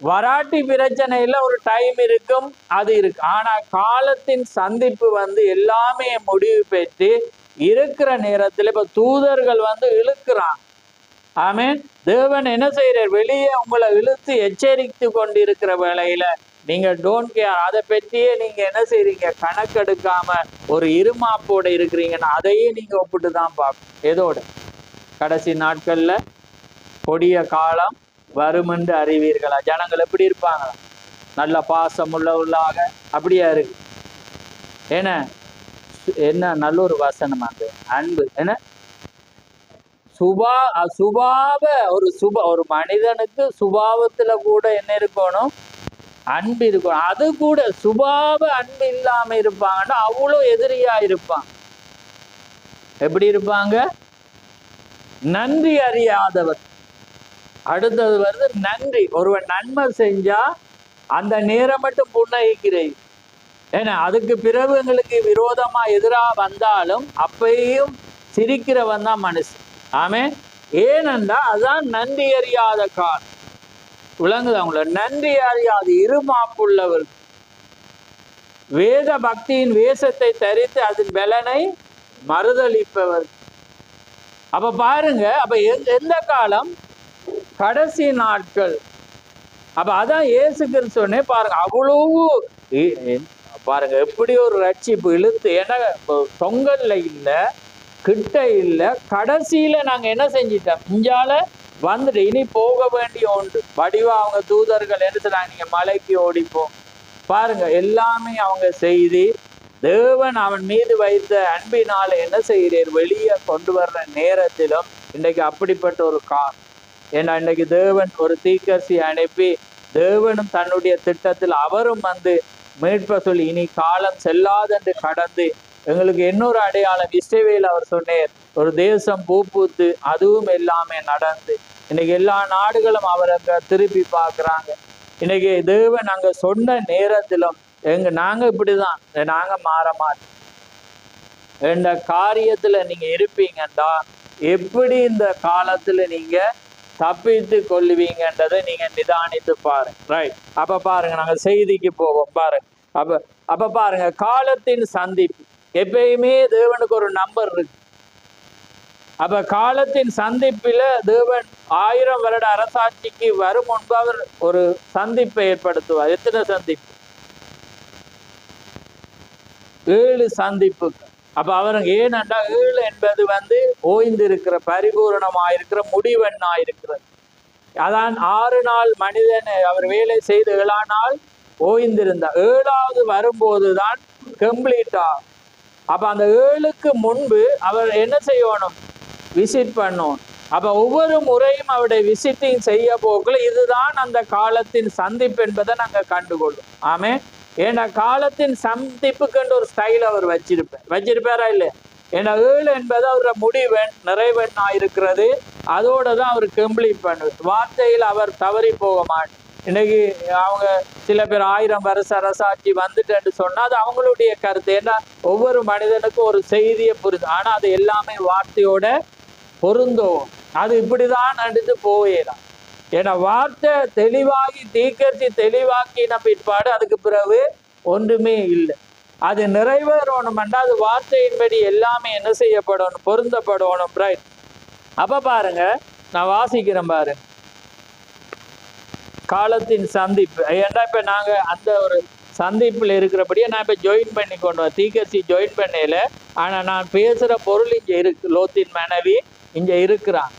வராட்டி பிரச்சனையில ஒரு டைம் இருக்கும், அது இருக்கு. ஆனா காலத்தின் சந்திப்பு எல்லாமே முடிவு பெற்று இருக்கிற நேரத்துல இப்ப தூதர்கள் இழுக்கிறான். ஆமேன். தேவன் என்ன செய்யறார், வெளியே உங்களை இழுத்து எச்சரித்து கொண்டிருக்கிற வேளையில நீங்க டோன்ட் கேர், அதை பற்றியே நீங்க என்ன செய்றீங்க, கணக்கெடுக்காம ஒரு இருமாப்போட இருக்கிறீங்கன்னா அதையே நீங்க ஒப்பிட்டு தான் பார்க்கணும். எதோட, கடைசி நாட்கள்ல கொடிய காலம் வரும் என்று அறிவீர்களா. ஜனங்கள் எப்படி இருப்பாங்களா, நல்ல பாசம் உள்ளவர்களாக அப்படியா இருக்கு. என்ன நல்ல ஒரு வசனம் அந்த அன்பு. சுபாவ ஒரு மனிதனுக்கு சுபாவத்துல கூட என்ன இருக்கணும், அன்பு இருக்கணும். அது கூட சுபாவ அன்பு இல்லாம இருப்பாங்கன்னா அவ்வளோ எதிரியா இருப்பாங்க. எப்படி இருப்பாங்க, நன்றி அறியாதவர். அடுத்தது நன்றி. ஒருவன் நன்மை செஞ்சா அந்த நேரம் மட்டும் புன்னகிக்கிறேன். அதுக்கு பிறகு எங்களுக்கு விரோதமா எதிராக வந்தாலும் அப்பையும் சிரிக்கிறவன் தான் மனுஷன். ஆமே, ஏனென்றா அதுதான் நன்றி அறியாத கால். விளங்குது அவங்கள, நன்றி அறியாத இருமாப்புள்ளவர், வேத பக்தியின் வேஷத்தை தரித்து அதன் பலனை மறுதளிப்பவர். அப்ப பாருங்க, அப்ப எந்த காலம், கடைசி நாட்கள். அப்ப அதான் இயேசு கிறிஸ்துவனே பாருங்க, அவ்வளவு பாருங்க எப்படி ஒரு ரட்சிப்பு இழுத்து. ஏன்னா தொங்கல்ல இல்ல, கிட்ட இல்ல, கடைசியில நாங்க என்ன செஞ்சிட்டோம், இஞ்சால வந்துட்டு இனி போக வேண்டிய ஒன்று. வடிவா அவங்க தூதர்கள் என்ன சொன்னாங்க, நீங்க மலைக்கு ஓடிப்போம். பாருங்க எல்லாமே அவங்க செய்தி தேவன் அவன் மீது வைத்த அன்பினால என்ன செய்கிறார், வெளியே கொண்டு வர்ற நேரத்திலும் இன்றைக்கு அப்படிப்பட்ட ஒரு ஏன்னா இன்றைக்கு தேவன் ஒரு தீர்க்கதரிசி அனுப்பி தேவனும் தன்னுடைய திட்டத்தில் அவரும் மீட்ப சொல்லி இனி காலம் செல்லாதென்று கடந்து எங்களுக்கு இன்னொரு அடையாளம் இஸ்ரவேல் அவர் சொன்னார், ஒரு தேசம் பூ பூத்து அதுவும் எல்லாமே நடந்து இன்னைக்கு எல்லா நாடுகளும் அவரை திருப்பி பார்க்குறாங்க. இன்னைக்கு தேவன் அங்க சொன்ன நேரத்திலும் நாங்க இப்படிதான், நாங்க மாற மாட்டோம். இந்த காரியத்துல நீங்க இருப்பீங்கன்றா எப்படி இந்த காலத்துல நீங்க தப்பித்து கொள்ளுவீங்கன்றதை நீங்க நிதானித்து பாருங்க. ரைட், அப்ப பாருங்க நாங்க செய்திக்கு போவோம். பாருங்க அப்ப பாருங்க, காலத்தின் சந்திப்பு எப்பயுமே தேவனுக்கு ஒரு நம்பர் இருக்கு. அப்ப காலத்தின் சந்திப்பில தேவன் 1000 வருட அரசாட்சிக்கு வரும் முன்பு அவர் ஒரு சந்திப்பை ஏற்படுத்துவார். எத்தனை சந்திப்பு? 7 சந்திப்புகள். அப்ப அவர் ஏனென்றா 7 என்பது ஓய்ந்திருக்கிற பரிபூரணமாயிருக்கிற முடிவெண்ணாயிருக்கிறது. அதான் 6 நாள் மனிதன் அவர் வேலை செய்து 7ஆம் நாள் ஓய்ந்திருந்தார். 7வது வரும்போதுதான் கம்ப்ளீட்டா. அப்ப அந்த 7க்கு முன்பு அவர் என்ன செய்யணும், விசிட் பண்ணணும். அப்ப ஒவ்வொரு முறையும் அவருடைய விசிட்டிங் செய்ய போக்குள்ள இதுதான் அந்த காலத்தின் சந்திப்பு என்பதை நாங்க கண்டுகொள்ளும். ஆமே, ஏன்னா காலத்தின் சந்திப்புக்கு ஒரு ஸ்டைல் அவர் வச்சிருப்பாரா இல்லை? ஏன்னா 7 என்பது அவரோட முடிவெண் நிறைவெண்ணா இருக்கிறது. அதோட தான் அவர் கம்ப்ளீட் பண்ணுவார். வார்த்தையில் அவர் தவறி போக மாட்டார். இன்னைக்கு அவங்க சில பேர் 1000 வருஷ அரசாட்சி வந்துட்டு சொன்னா அது அவங்களுடைய கருத்து. ஏன்னா ஒவ்வொரு மனிதனுக்கும் ஒரு செய்தியை புரிந்து, ஆனா அது எல்லாமே வார்த்தையோட பொருந்தும். அது இப்படிதான் நடந்து போயிடலாம். ஏன்னா வார்த்தை தெளிவாகி தீர்க்கதரிசி தெளிவாக்கின பிற்பாடு அதுக்கு பிறகு ஒன்றுமே இல்லை. அது நிறைவேறணும்னா அது வார்த்தையின்படி எல்லாமே என்ன செய்யப்படணும், பொருந்தப்படணும். ரைட், அப்ப பாருங்க நான் வாசிக்கிறேன் பாருங்க, காலத்தின் சந்திப்பு. ஏன்னா இப்ப நாங்க அந்த ஒரு சந்திப்பில் இருக்கிறபடியே நான் இப்போ ஜாயின் பண்ணி கொண்டு வரேன். தீக்கசி ஜாயின் பண்ணல, ஆனால் நான் பேசுகிற பொருள் இங்கே இருக்கு. லோத்தின் மனைவி இங்கே இருக்கிறான்.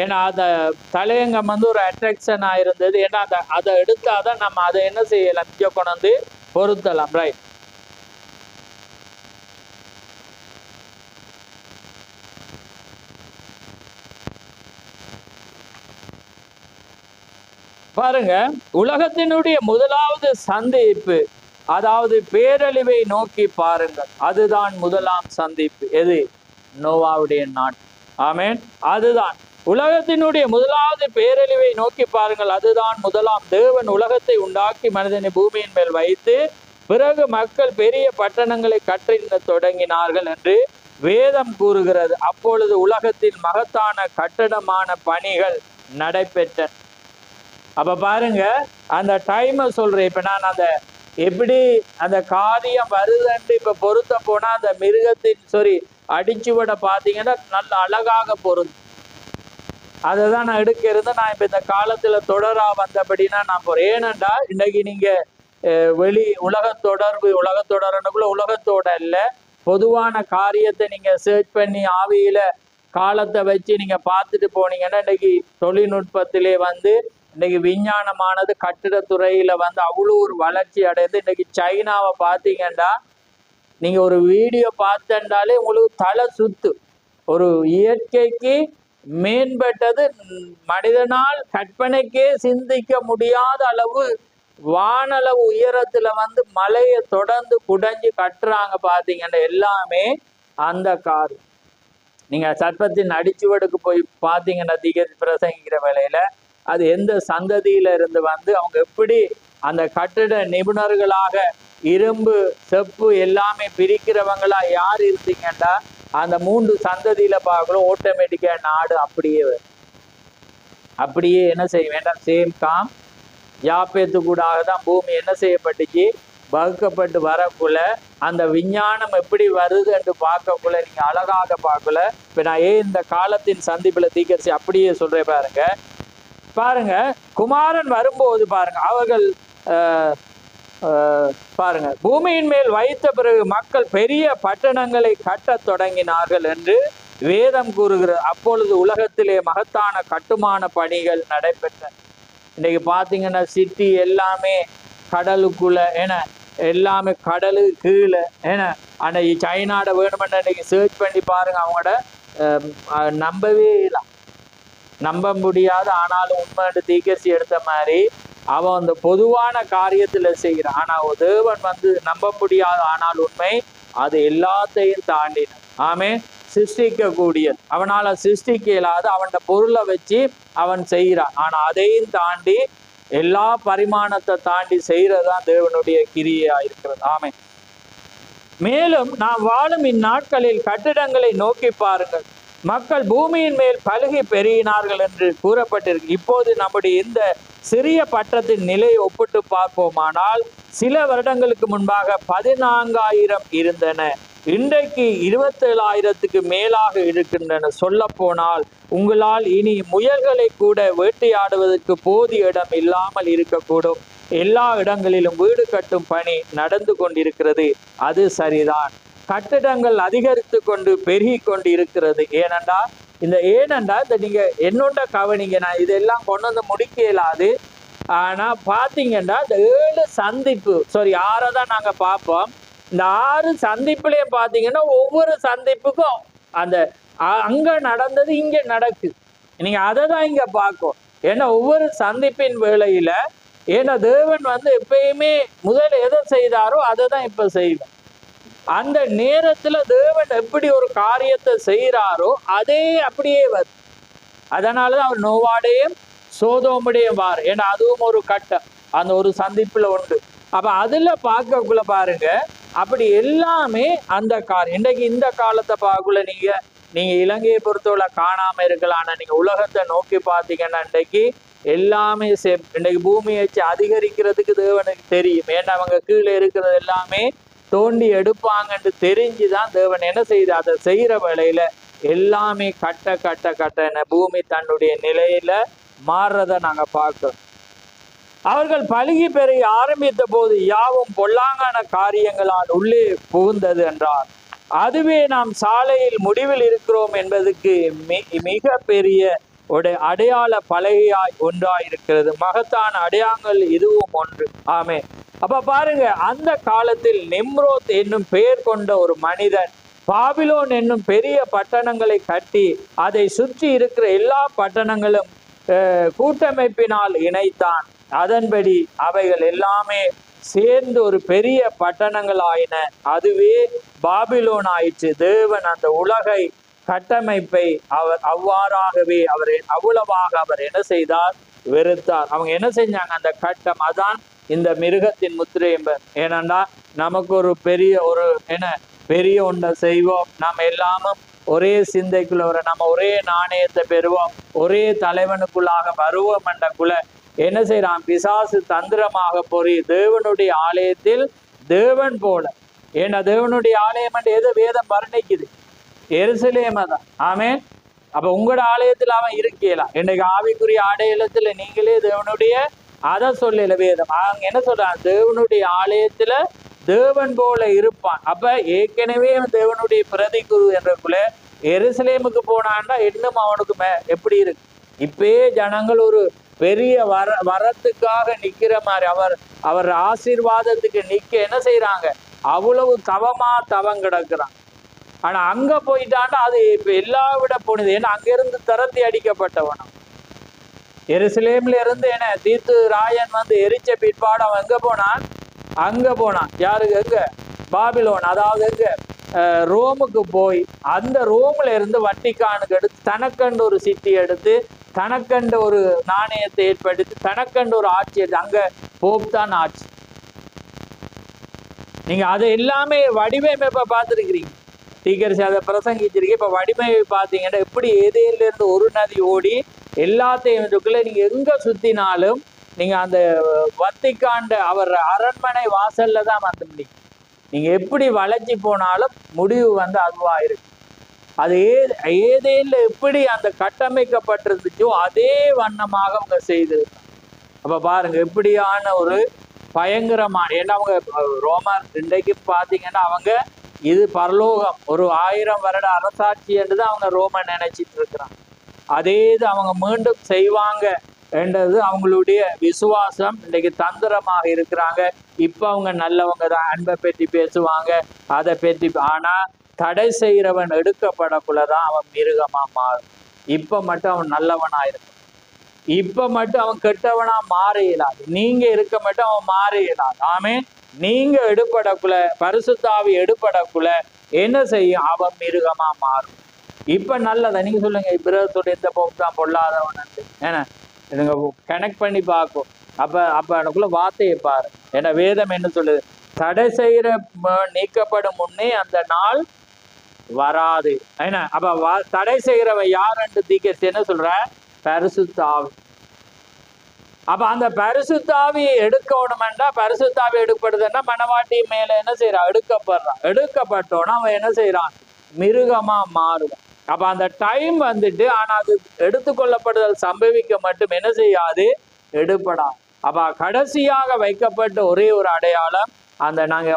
ஏன்னா அதை தலையங்கம் வந்து ஒரு அட்ராக்ஷனாக இருந்தது. ஏன்னா அதை எடுத்தாதான் நம்ம அதை என்ன செய்யலாம், இங்கே கொண்டு வந்து பொருத்தலாம். ரைட். பாருங்க, உலகத்தினுடைய முதலாவது சந்திப்பு, அதாவது பேரழிவை நோக்கி பாருங்கள், அதுதான் முதலாம் சந்திப்பு. எது? நோவாவுடைய நாள். ஆமேன். அதுதான் உலகத்தினுடைய முதலாவது பேரழிவை நோக்கி பாருங்கள், அதுதான் முதலாம். தேவன் உலகத்தை உண்டாக்கி மனிதனை பூமியின் மேல் வைத்து பிறகு மக்கள் பெரிய பட்டணங்களை கட்ட தொடங்கினார்கள் என்று வேதம் கூறுகிறது. அப்பொழுது உலகத்தின் மகத்தான கட்டடமான பணிகள் நடைபெற்றன. அப்ப பாருங்க, அந்த டைமை சொல்றேன். இப்ப நான் அந்த எப்படி அந்த காரியம் வருதுன்ட்டு இப்ப பொருத்த போனா அந்த மிருகத்தின் அடிச்சுவட பார்த்தீங்கன்னா நல்ல அழகாக பொருந்தும். அதை தான் நான் எடுக்க இருந்தேன். நான் இப்ப இந்த காலத்துல தொடரா வந்தபடினா நான் போறேன். ஏனண்டா இன்னைக்கு நீங்க உலக தொடர்புக்குள்ள உலகத்தோட இல்லை, பொதுவான காரியத்தை நீங்க சர்ச் பண்ணி ஆவியில காலத்தை வச்சு நீங்க பார்த்துட்டு போனீங்கன்னா இன்னைக்கு தொழில்நுட்பத்திலே வந்து இன்னைக்கு விஞ்ஞானமானது கட்டிடத்துறையில வந்து அவ்வளோ ஒரு வளர்ச்சி அடைந்து இன்னைக்கு சைனாவை பார்த்தீங்கன்னா நீங்க ஒரு வீடியோ பார்த்தண்டாலே உங்களுக்கு தலை சுத்து. ஒரு இயற்கைக்கு மேம்பட்டது, மனிதனால் கற்பனைக்கே சிந்திக்க முடியாத அளவு வானளவு உயரத்துல வந்து மலையை தொடர்ந்து குடைஞ்சு கட்டுறாங்க. பார்த்தீங்கன்னா எல்லாமே அந்த கார். நீங்க சர்ப்பத்தின் அடிச்சுவடுக்கு போய் பார்த்தீங்கன்னா தீகை பிரசங்கிக்கிற வேலையில அது எந்த சந்ததியில இருந்து வந்து அவங்க எப்படி அந்த கட்டிட நிபுணர்களாக இரும்பு செப்பு எல்லாமே பிரிக்கிறவங்களா யார் இருந்தீங்கன்னா அந்த 3 சந்ததியில பார்க்கணும். ஆட்டோமேட்டிக்கா நாடு அப்படியே என்ன செய்ய வேண்டாம், சேம் காம் யாப்பேத்து கூடாக தான் பூமி என்ன செய்யப்பட்டுச்சு, வகுக்கப்பட்டு வரக்குள்ள அந்த விஞ்ஞானம் எப்படி வருது என்று பார்க்கக்குள்ள நீங்க அழகாக பார்க்கல. இப்ப நான் இந்த காலத்தின் சந்திப்புல தீக்கரிசி அப்படியே சொல்றேன். பாருங்க குமாரன் வரும்போது பாருங்க அவர்கள் பாருங்க பூமியின் மேல் வைத்த பிறகு மக்கள் பெரிய பட்டணங்களை கட்ட தொடங்கினார்கள் என்று வேதம் கூறுகிறது. அப்பொழுது உலகத்திலே மகத்தான கட்டுமான பணிகள் நடைபெற்றன. இன்னைக்கு பார்த்தீங்கன்னா சிட்டி எல்லாமே கடலுக்குள்ள, ஏன்னா எல்லாமே கடலு கீழே, ஏன்னா அன்னைக்கு சைனாட வேணுமென்ற இன்னைக்கு சர்ச் பண்ணி பாருங்க, அவங்களோட நம்பவே இல்லை, நம்ப முடியாது. ஆனாலும் உண்மைன்னு தீக்கசி எடுத்த மாதிரி அவன் அந்த பொதுவான காரியத்துல செய்கிறான். ஆனா தேவன் வந்து நம்ப முடியாது, ஆனால் உண்மை அது எல்லாத்தையும் தாண்டின. ஆமே, சிருஷ்டிக்க கூடியது, அவனால சிருஷ்டிக்க இயலாது, அவன் பொருளை வச்சு அவன் செய்கிறான். ஆனா அதையும் தாண்டி எல்லா பரிமாணத்தை தாண்டி செய்யறதுதான் தேவனுடைய கிரியா இருக்கிறது. ஆமே. மேலும் நாம் வாழும் இந்நாட்களில் கட்டிடங்களை நோக்கி பாருங்கள், மக்கள் பூமியின் மேல் பலுகி பெருகினார்கள் என்று கூறப்பட்டிருக்கு. இப்போது நம்முடைய இந்த சிறிய பட்டத்தின் நிலையை ஒப்பிட்டு பார்ப்போமானால் சில வருடங்களுக்கு முன்பாக 14,000 இருந்தன, இன்றைக்கு 27,000க்கு மேலாக இருக்கின்றன. சொல்ல போனால் உங்களால் இனி முயல்களை கூட வேட்டையாடுவதற்கு போதிய இடம் இல்லாமல் இருக்கக்கூடும். எல்லா இடங்களிலும் வீடு கட்டும் பணி நடந்து கொண்டிருக்கிறது. அது சரிதான். கட்டிடங்கள் அதிகரித்து கொண்டு பெருகி கொண்டு இருக்கிறது. ஏனண்டா இந்த நீங்க என்னோட கவனிங்க, நான் இதெல்லாம் கொண்டு வந்து முடிக்க இயலாது. ஆனா பாத்தீங்கன்னா இந்த 7 சந்திப்பு 6 தான் நாங்க பார்ப்போம். இந்த 6 சந்திப்புலயும் பாத்தீங்கன்னா ஒவ்வொரு சந்திப்புக்கும் அந்த அங்க நடந்தது இங்க நடக்கு. நீங்க அதை தான் இங்க பார்க்கும். ஏன்னா ஒவ்வொரு சந்திப்பின் வேளையில, ஏன்னா தேவன் வந்து எப்பயுமே முதல்ல எதை செய்தாரோ அதை தான் இப்ப செய்வோம். அந்த நேரத்துல தேவன் எப்படி ஒரு காரியத்தை செய்யறாரோ அதே அப்படியே வருது. அதனாலதான் அவர் நோவாடையும் சோதோமுடையும் வார். ஏன்னா அதுவும் ஒரு கட்டம், அந்த ஒரு சந்திப்புல உண்டு. அப்ப அதுல பார்க்கக்குள்ள பாருங்க, அப்படி எல்லாமே அந்த காரியம். இன்றைக்கு இந்த காலத்தை பார்க்கக்குள்ள நீங்க இலங்கையை பொறுத்தவரை காணாம இருக்கலாம். ஆனா நீங்க உலகத்தை நோக்கி பார்த்தீங்கன்னா இன்றைக்கு எல்லாமே இன்றைக்கு பூமியை வச்சு அதிகரிக்கிறதுக்கு தேவனுக்கு தெரியும். ஏன்னா அவங்க கீழே இருக்கிறது எல்லாமே தோண்டி எடுப்பாங்கன்னு தெரிஞ்சுதான் தேவன் என்ன செய்து அதை செய்யற வேளையில எல்லாமே கட்ட பூமி தன்னுடைய நிலையில மாறுறத நாங்க பார்க்கிறோம். அவர்கள் பலுகி பெருகி ஆரம்பித்த போது யாவும் பொல்லாங்கான காரியங்களால் உள்ளே புகுந்தது என்றார். அதுவே நாம் சாலையில் முடிவில் இருக்கிறோம் என்பதற்கு மிக பெரிய அடையாள பலகையாய் ஒன்றாயிருக்கிறது. மகத்தான அடையாளங்கள் இதுவும் ஒன்று. ஆமே. அப்ப பாருங்க, அந்த காலத்தில் நிம்ரோத் என்னும் பெயர் கொண்ட ஒரு மனிதன் பாபிலோன் என்னும் பெரிய பட்டணங்களை கட்டி அதை சுற்றி இருக்கிற எல்லா பட்டணங்களும் கூட்டமைப்பினால் இணைத்தான். அதன்படி அவைகள் எல்லாமே சேர்ந்து ஒரு பெரிய பட்டணங்கள் ஆயின. அதுவே பாபிலோன் ஆயிற்று. தேவன் அந்த உலகை கட்டமைப்பை அவர் அவ்வாறாகவே அவ்வளவாக அவர் என்ன செய்தார்? வெறுத்தார். அவங்க என்ன செஞ்சாங்க? அந்த கட்டம், அதான் இந்த மிருகத்தின் முத்திரை என்பது. ஏனென்றா நமக்கு ஒரு பெரிய ஒன்றை செய்வோம், நாம் எல்லாமும் ஒரே சிந்தைக்குள்ள நம்ம ஒரே நாணயத்தை பெறுவோம், ஒரே தலைவனுக்குள்ளாக வருவோம் என்றக்குள்ள என்ன செய்யறான்? பிசாசு தந்திரமாக பொறி தேவனுடைய ஆலயத்தில் தேவன் போல, ஏன்னா தேவனுடைய ஆலயம் என்று எது வேதம் வர்ணிக்குது? எருசலேம் தான். ஆமென். அப்ப உங்களோட ஆலயத்தில் அவன் இருக்கலாம். இன்றைக்கு ஆவிக்குரிய ஆலயத்துல நீங்களே தேவனுடைய அதை சொல்லல வேதம். அவங்க என்ன சொல்றாங்க? தேவனுடைய ஆலயத்துல தேவன் போல இருப்பான். அப்ப ஏற்கனவே தேவனுடைய பிரதி குரு என்றக்குள்ள எருசலேமுக்கு போனான்னா இன்னும் அவனுக்கு எப்படி இருக்கு? இப்பயே ஜனங்கள் ஒரு பெரிய வரத்துக்காக நிக்கிற மாதிரி, அவர் ஆசீர்வாதத்துக்கு நிக்க என்ன செய்யறாங்க? அவ்வளவு தவம் கிடக்குறான். ஆனா அங்க போயிட்டாண்டா அது இப்ப எல்லா விட போனது. ஏன்னா அங்கிருந்து தரத்தி அடிக்கப்பட்டவனும் எருசலேம்ல இருந்து என்ன தீத்து ராயன் எரிச்ச பிற்பாடு அவன் அங்க போனான். யாருக்கு? எங்க? பாபிலோன். அதாவது எங்க? ரோமுக்கு போய் அந்த ரோம்ல இருந்து வட்டிக்கானுக்கு எடுத்து தனக்கண்டு ஒரு சிட்டி எடுத்து தனக்கண்ட ஒரு நாணயத்தை ஏற்படுத்தி தனக்கண்ட ஒரு ஆட்சி எடுத்து அங்க போப் தான் ஆட்சி. நீங்க அதை எல்லாமே வடிவமைப்பை பார்த்துருக்கிறீங்க. டீக்கரிசி அதை பிரசங்கிச்சிருக்கீங்க. இப்ப வடிவமைப்பை பார்த்தீங்கன்னா எப்படி ஏதேல இருந்து ஒரு நதி ஓடி எல்லாத்தையும் நீங்க எங்க சுத்தினாலும் நீங்க அந்த வத்திக்காண்ட அவர் அரண்மனை வாசல்ல தான் வந்து முடியும். நீங்க எப்படி வளைச்சி போனாலும் முடிவு அதுவா இருக்கு. அது ஏதேல எப்படி அந்த கட்டமைக்கப்பட்டிருந்துச்சோ அதே வண்ணமாக அவங்க செய்திருக்காங்க. அப்ப பாருங்க எப்படியான ஒரு பயங்கரமான, ஏன்னா அவங்க ரோமர் இன்றைக்கு பாத்தீங்கன்னா அவங்க இது பரலோகம் ஒரு 1000 வருட அரசாட்சி என்றுதான் அவங்க ரோமன் நினைச்சிட்டு இருக்கிறாங்க. அதே இது அவங்க மீண்டும் செய்வாங்க என்றது அவங்களுடைய விசுவாசம். இன்னைக்கு தந்திரமாக இருக்கிறாங்க. இப்ப அவங்க நல்லவங்க தான், அன்பை பற்றி பேசுவாங்க, அதை பற்றி. ஆனா தடை செய்கிறவன் எடுக்கப்படக்குள்ளதான் அவன் மிருகமா மாறும். இப்ப மட்டும் அவன் நல்லவனா இருக்கும். இப்ப மட்டும் அவன் கெட்டவனா மாற இயலாது. நீங்க இருக்க மட்டும் அவன் மாற இயலாது. ஆமே. நீங்க எடுப்படக்குள்ள, பரிசுத்தாவி எடுப்படக்குள்ள என்ன செய்யும்? அவன் மிருகமா மாறும். இப்ப நல்லதா நீங்க சொல்லுங்க, பிரதோட எந்த போக்கு தான் பொல்லாதவன் ஏன்னா இதுங்க கனெக்ட் பண்ணி பார்க்கும். அப்ப எனக்குள்ள வார்த்தையை பாரு. ஏன்னா வேதம் என்ன சொல்லுது? தடை செய்கிற நீக்கப்படும் முன்னே அந்த நாள் வராது. ஏன்னா அப்ப தடை செய்கிறவன் யாருன்னு தீக்கரிசி என்ன சொல்ற? பரிசுத்தாவி. அப்ப அந்த பரிசுத்தாவியை எடுக்கணும்னா, பரிசுத்தாவி எடுக்கப்படுதுன்னா மனவாட்டி மேல என்ன செய்யறான்? எடுக்கப்படுறான். எடுக்கப்பட்டோன்னா அவன் என்ன செய்யறான்? மிருகமா மாறுவான். அப்ப அந்த டைம் ஆனா அது எடுத்துக்கொள்ளப்படுதல் சம்பவிக்க மட்டும் என்ன செய்யாது? எடுப்படாது. அப்ப கடைசியாக வைக்கப்பட்ட ஒரே ஒரு அடையாளம் நாங்க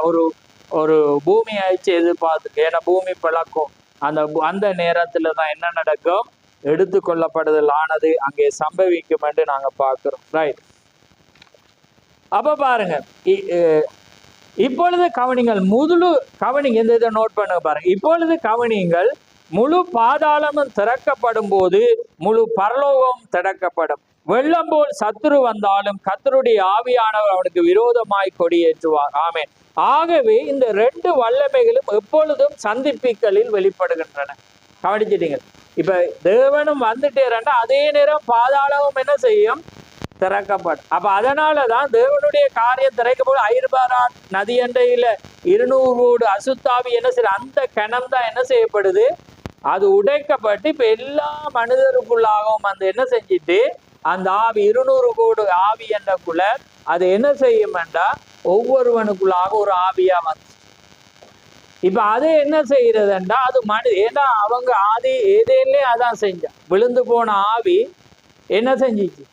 ஒரு பூமி ஆயிடுச்சு எதிர்பார்த்து. ஏன்னா பூமி பிளக்கும். அந்த நேரத்துல தான் என்ன நடக்கும்? எடுத்துக்கொள்ளப்படுதல் ஆனது அங்கே சம்பவிக்கும் என்று நாங்க பார்க்கிறோம். ரைட். அப்ப பாருங்க, இப்பொழுது கவனிங்கள். கவனிங்க, இந்த இதை நோட் பண்ண பாருங்க. இப்பொழுது கவனிங்கள், முழு பாதாளமும் திறக்கப்படும் போது முழு பரலோகமும் திறக்கப்படும். வெள்ளம் போல் சத்துரு வந்தாலும் கர்த்தருடைய ஆவியானவர் அவனுக்கு விரோதமாய் கொடியேற்றுவார். ஆமென். ஆகவே இந்த 2 வல்லமைகளும் எப்பொழுதும் சந்திப்பிக்கலில் வெளிப்படுகின்றன. கவனிச்சிட்டீங்க? இப்ப தேவனும் வந்துட்டேரண்டா அதே நேரம் பாதாளமும் என்ன செய்யும்? திறக்கப்படும். அப்ப அதனாலதான் தேவனுடைய காரியம் திறக்கப்படும். ஐர்பாரா நதி அண்டையில 200 அசுத்தாவி என்ன செய்ய, அந்த கணம் தான் என்ன செய்யப்படுது? அது உடைக்கப்பட்டு இப்ப எல்லா மனிதருக்குள்ளாகவும் என்ன செஞ்சிட்டு அந்த ஆவி 200 கோடி ஆவி என்றக்குள்ள அது என்ன செய்யும்டா ஒவ்வொருவனுக்குள்ளாக ஒரு ஆவியா வந்து இப்ப அது என்ன செய்யறதுண்டா அது ஏன்னா அவங்க ஆதி ஏதேலே அதான் செஞ்சான். விழுந்து போன ஆவி என்ன செஞ்சிச்சு?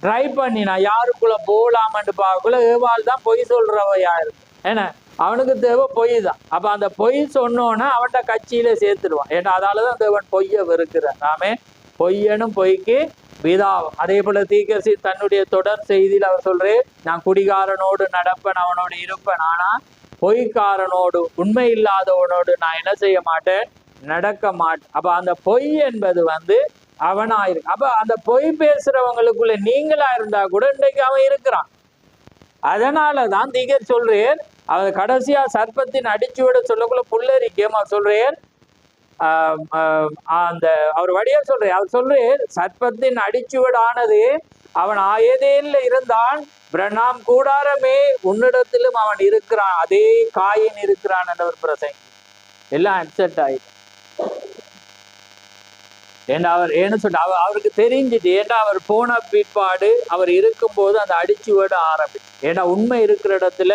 ட்ரை பண்ணி நான் யாருக்குள்ள போகலாமன்னு பார்க்கக்குள்ள ஏவாள் தான் பொய் சொல்றவையா இருக்கு. ஏன்னா அவனுக்கு தேவை பொய் தான். அப்ப அந்த பொய் சொன்னோன்னா அவன்கிட்ட கட்சியில சேர்த்துடுவான். ஏன்னா அதாலதான் தேவன் பொய்ய வெறுக்கிறான். நாமே பொய்யனும் பொய்க்கு விதாவும். அதே போல தீர்க்கதரிசி தன்னுடைய தொடர் செய்தியில் அவர் சொல்றேன், நான் குடிகாரனோடு நடப்பேன், அவனோடு இருப்பேன், ஆனா பொய்க்காரனோடு உண்மை இல்லாதவனோடு நான் என்ன செய்ய மாட்டேன், நடக்க மாட்டேன். அப்ப அந்த பொய் என்பது அவனாயிருக்கு. அப்ப அந்த பொய் பேசுறவங்களுக்குள்ள நீங்களா இருந்தா கூட இன்றைக்கு அவன் இருக்கிறான். அதனாலதான் தீர்க்கதரிசி சொல்றேன், அவர் கடைசியா சர்ப்பத்தின் அடிச்சுவிட சொல்லக்குள்ள புல்லரிக்கேமா சொல்றேன், அந்த அவர் வழியா சொல்றேன், அவர் சொல்றேன் சர்ப்பத்தின் அடிச்சுவடானது அவன் ஏதேன்ல இருந்தான், பிரணாம் கூடாரமே உன்னிடத்திலும் அவன் இருக்கிறான், அதே காயின் இருக்கிறான் என்றவர் பிரசங்க எல்லாம் அப்செட் ஆயிட்டு. ஏன்னா அவர் ஏன்னு சொல்ல அவருக்கு தெரிஞ்சுட்டு, ஏன்னா அவர் போன பிற்பாடு அவர் இருக்கும்போது அந்த அடிச்சுவட ஆரம்பிச்சு. ஏன்னா உண்மை இருக்கிற இடத்துல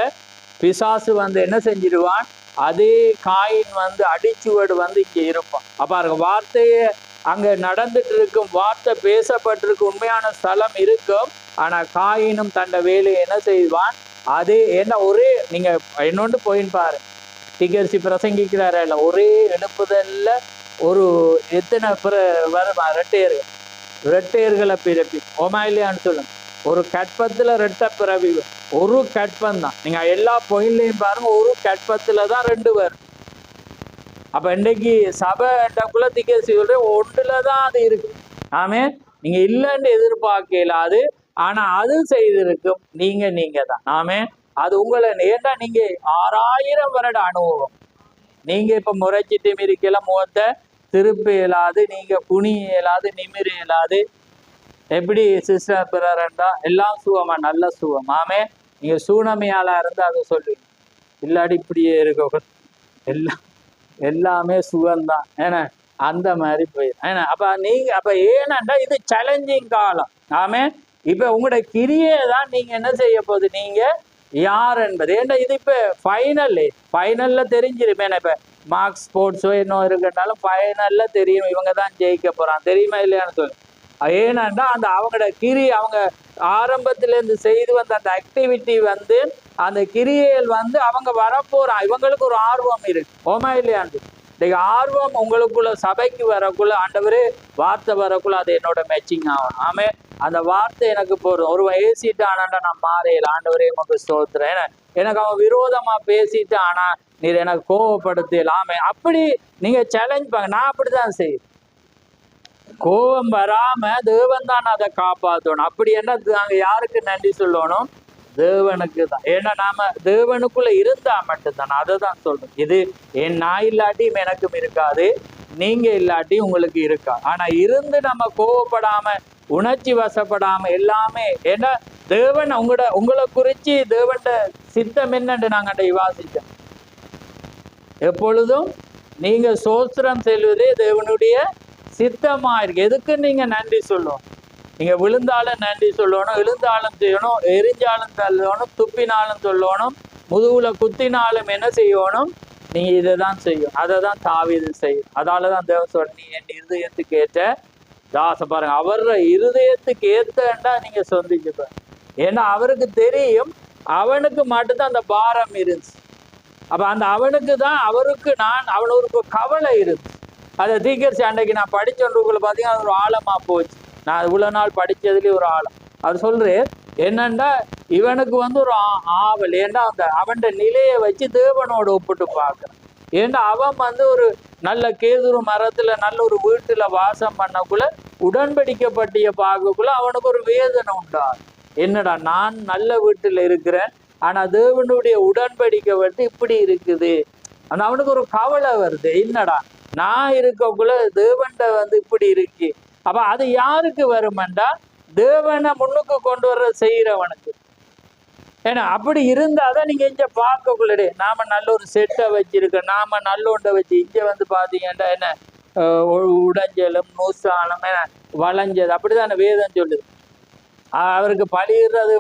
பிசாசு என்ன செஞ்சிடுவான், அதே காயின் அடிச்சுவடு இங்க இருப்பான். அப்ப வார்த்தையை அங்க நடந்துட்டு இருக்கும், வார்த்தை பேசப்பட்டிருக்கு, உண்மையான ஸ்தலம் இருக்கும். ஆனா காயினும் தன்னை வேலையை என்ன செய்வான், அதே ஏன்னா ஒரே நீங்க இன்னொன்று போயின்னு பாரு, தீர்க்கதரிசி பிரசங்கிக்கிறார இல்ல, ஒரே எழுப்புதல்ல ஒரு எத்தனை வருமா ரெட்டையர்களை பிறப்பி ஓமா இல்லையான்னு சொல்லுங்க. ஒரு கற்பத்துல ரெட்டை பிறவி, ஒரு கற்பம் தான். நீங்க எல்லா பொயிலையும் பாருங்க, ஒரு கற்பத்துல தான் 2 பேர். அப்ப இன்னைக்கு சபைக்குள்ள தீர்க்கதரிசி சொல்ற ஒன்றுலதான் அது இருக்கு. ஆமே நீங்க இல்லைன்னு எதிர்பார்க்க இயலாது, ஆனா அது செய்திருக்கும் நீங்க தான். ஆமே அது உங்களை ஏன்னா நீங்க 6000 வருட அனுபவம். நீங்க இப்ப முறைச்சிட்டு மிரிக்கல, முகத்தை திருப்பி இயலாது, நீங்க குனி இயலாது, நிமிர இயலாது. எப்படி சிஸ்டர் பிறரண்டா எல்லாம் சுகமா, நல்ல சுகம். ஆமே நீங்க சூனமையாளா இருந்தா அதை சொல்லுவீங்க, இல்லாடி இப்படியே இருக்க எல்லாமே சுகம்தான். ஏன்னா அந்த மாதிரி போயிடும். ஏன்னா அப்ப ஏன்னாண்டா இது சேலஞ்சிங் காலம். ஆமே இப்ப உங்களோட கிரியை தான் நீங்க என்ன செய்ய போகுது, நீங்க யார் என்பது. ஏன்னா இது இப்ப ஃபைனல்ல தெரிஞ்சிருமே. இப்ப மார்க்ஸ் ஸ்போர்ட்ஸோ என்ன இருக்குன்னாலும் ஃபைனல்ல தெரியும் இவங்க தான் ஜெயிக்க போறான், தெரியுமா இல்லையான்னு சொல்லு. ஏன்னாண்டா அந்த அவங்களோட அவங்க ஆரம்பத்திலேருந்து செய்து வந்த அந்த ஆக்டிவிட்டி அந்த கிரியைகள் அவங்க வரப்போறான். இவங்களுக்கு ஒரு ஆர்வம் இருக்கு, ஓமா இல்லையாண்டு. இன்னைக்கு ஆர்வம் உங்களுக்குள்ள சபைக்கு வரக்குள்ள, ஆண்டவரே வார்த்தை வரக்குள்ள அது என்னோட மேட்சிங் ஆகும். ஆமே அந்த வார்த்தை எனக்கு போறோம். ஒரு வயசிட்டு ஆனாண்டா நான் மாறையில, ஆண்டவரே உனக்கு ஸ்தோத்திரம். எனக்கு அவன் விரோதமா பேசிட்டு ஆனா நீர் எனக்கு கோவப்படுத்தலாமே, அப்படி நீங்க சேலஞ்ச் பண்ண. நான் அப்படிதான் செய்யும், கோபம் வராம தேவன் தான் அதை காப்பாற்றணும். அப்படி என்ன நாங்க யாருக்கு நன்றி சொல்லணும், தேவனுக்கு தான். ஏன்னா நாம தேவனுக்குள்ள இருந்தா மட்டும்தான். அதை தான் சொல்றோம். இது நான் இல்லாட்டியும் எனக்கும் இருக்காது, நீங்க இல்லாட்டியும் உங்களுக்கு இருக்கா. ஆனா இருந்து நம்ம கோவப்படாம உணர்ச்சி வசப்படாம எல்லாமே, ஏன்னா தேவன் உங்களை குறிச்சு தேவன் சித்தம் என்னன்னு நாங்க விவாசிச்சோம். எப்பொழுதும் நீங்க சோத்திரம் செல்வதே தேவனுடைய சித்தமா இருக்கு. எதுக்கு நீங்க நன்றி சொல்லணும், நீங்க விழுந்தாலும் நன்றி சொல்லணும், எழுந்தாலும் செய்யணும், எரிஞ்சாலும் தள்ளணும், துப்பினாலும் சொல்லணும், முதுகுல குத்தினாலும் என்ன செய்யணும், நீங்க இதை தான் செய்யும். அதை தான் தாவீது செய்யும். அதாலதான் தேவன் சொல்ற, நீ என் இருதயத்துக்கு ஏற்ற தாச பாருங்க, அவர இருதயத்துக்கு ஏத்தண்டா நீங்க சொந்திச்சுப்ப. ஏன்னா அவருக்கு தெரியும் அவனுக்கு மட்டும்தான் அந்த பாரம் இருந்துச்சு. அப்ப அந்த அவனுக்கு தான் அவனுக்கு கவலை இருந்துச்சு. அதை தீர்க்கதரிசி அன்றைக்கு நான் படிச்சவனுக்குள்ள பார்த்தீங்கன்னா அது ஒரு ஆழமா போச்சு. நான் இவ்வளவு நாள் படிச்சதுலேயே ஒரு ஆழம். அவர் சொல்றேன் என்னண்டா இவனுக்கு ஒரு ஆவல். ஏன்னா அவன் நிலையை வச்சு தேவனோட ஒப்பிட்டு பார்க்கறான். ஏன்னா அவன் ஒரு நல்ல கேதுரு மரத்துல நல்ல ஒரு வீட்டுல வாசம் பண்ணக்குள்ள உடன்படிக்கப்பட்டிய பார்க்கக்குள்ள அவனுக்கு ஒரு வேதனை உண்டாகும். என்னடா நான் நல்ல வீட்டுல இருக்கிறேன், ஆனா தேவனுடைய உடன்படிக்கை இப்படி இருக்குது. அவனுக்கு ஒரு கவலை வருது, என்னடா நான் இருக்கக்குள்ள தேவன்ட இப்படி இருக்கு. அப்ப அது யாருக்கு வருமெண்டா தேவனை முன்னுக்கு கொண்டு வர செய்யறவனுக்கு. ஏன்னா அப்படி இருந்தாதான் நீங்க இங்க பார்க்கக்குள்ளே நாம நல்ல ஒரு செட்டை வச்சிருக்க, நாம நல்ல ஒன்றை வச்சு இங்க பாத்தீங்கன்னா என்ன உடைஞ்சலும் நூசாலும் வளைஞ்சது அப்படிதான் வேதம் சொல்லுது. அவருக்கு பழியிடுறது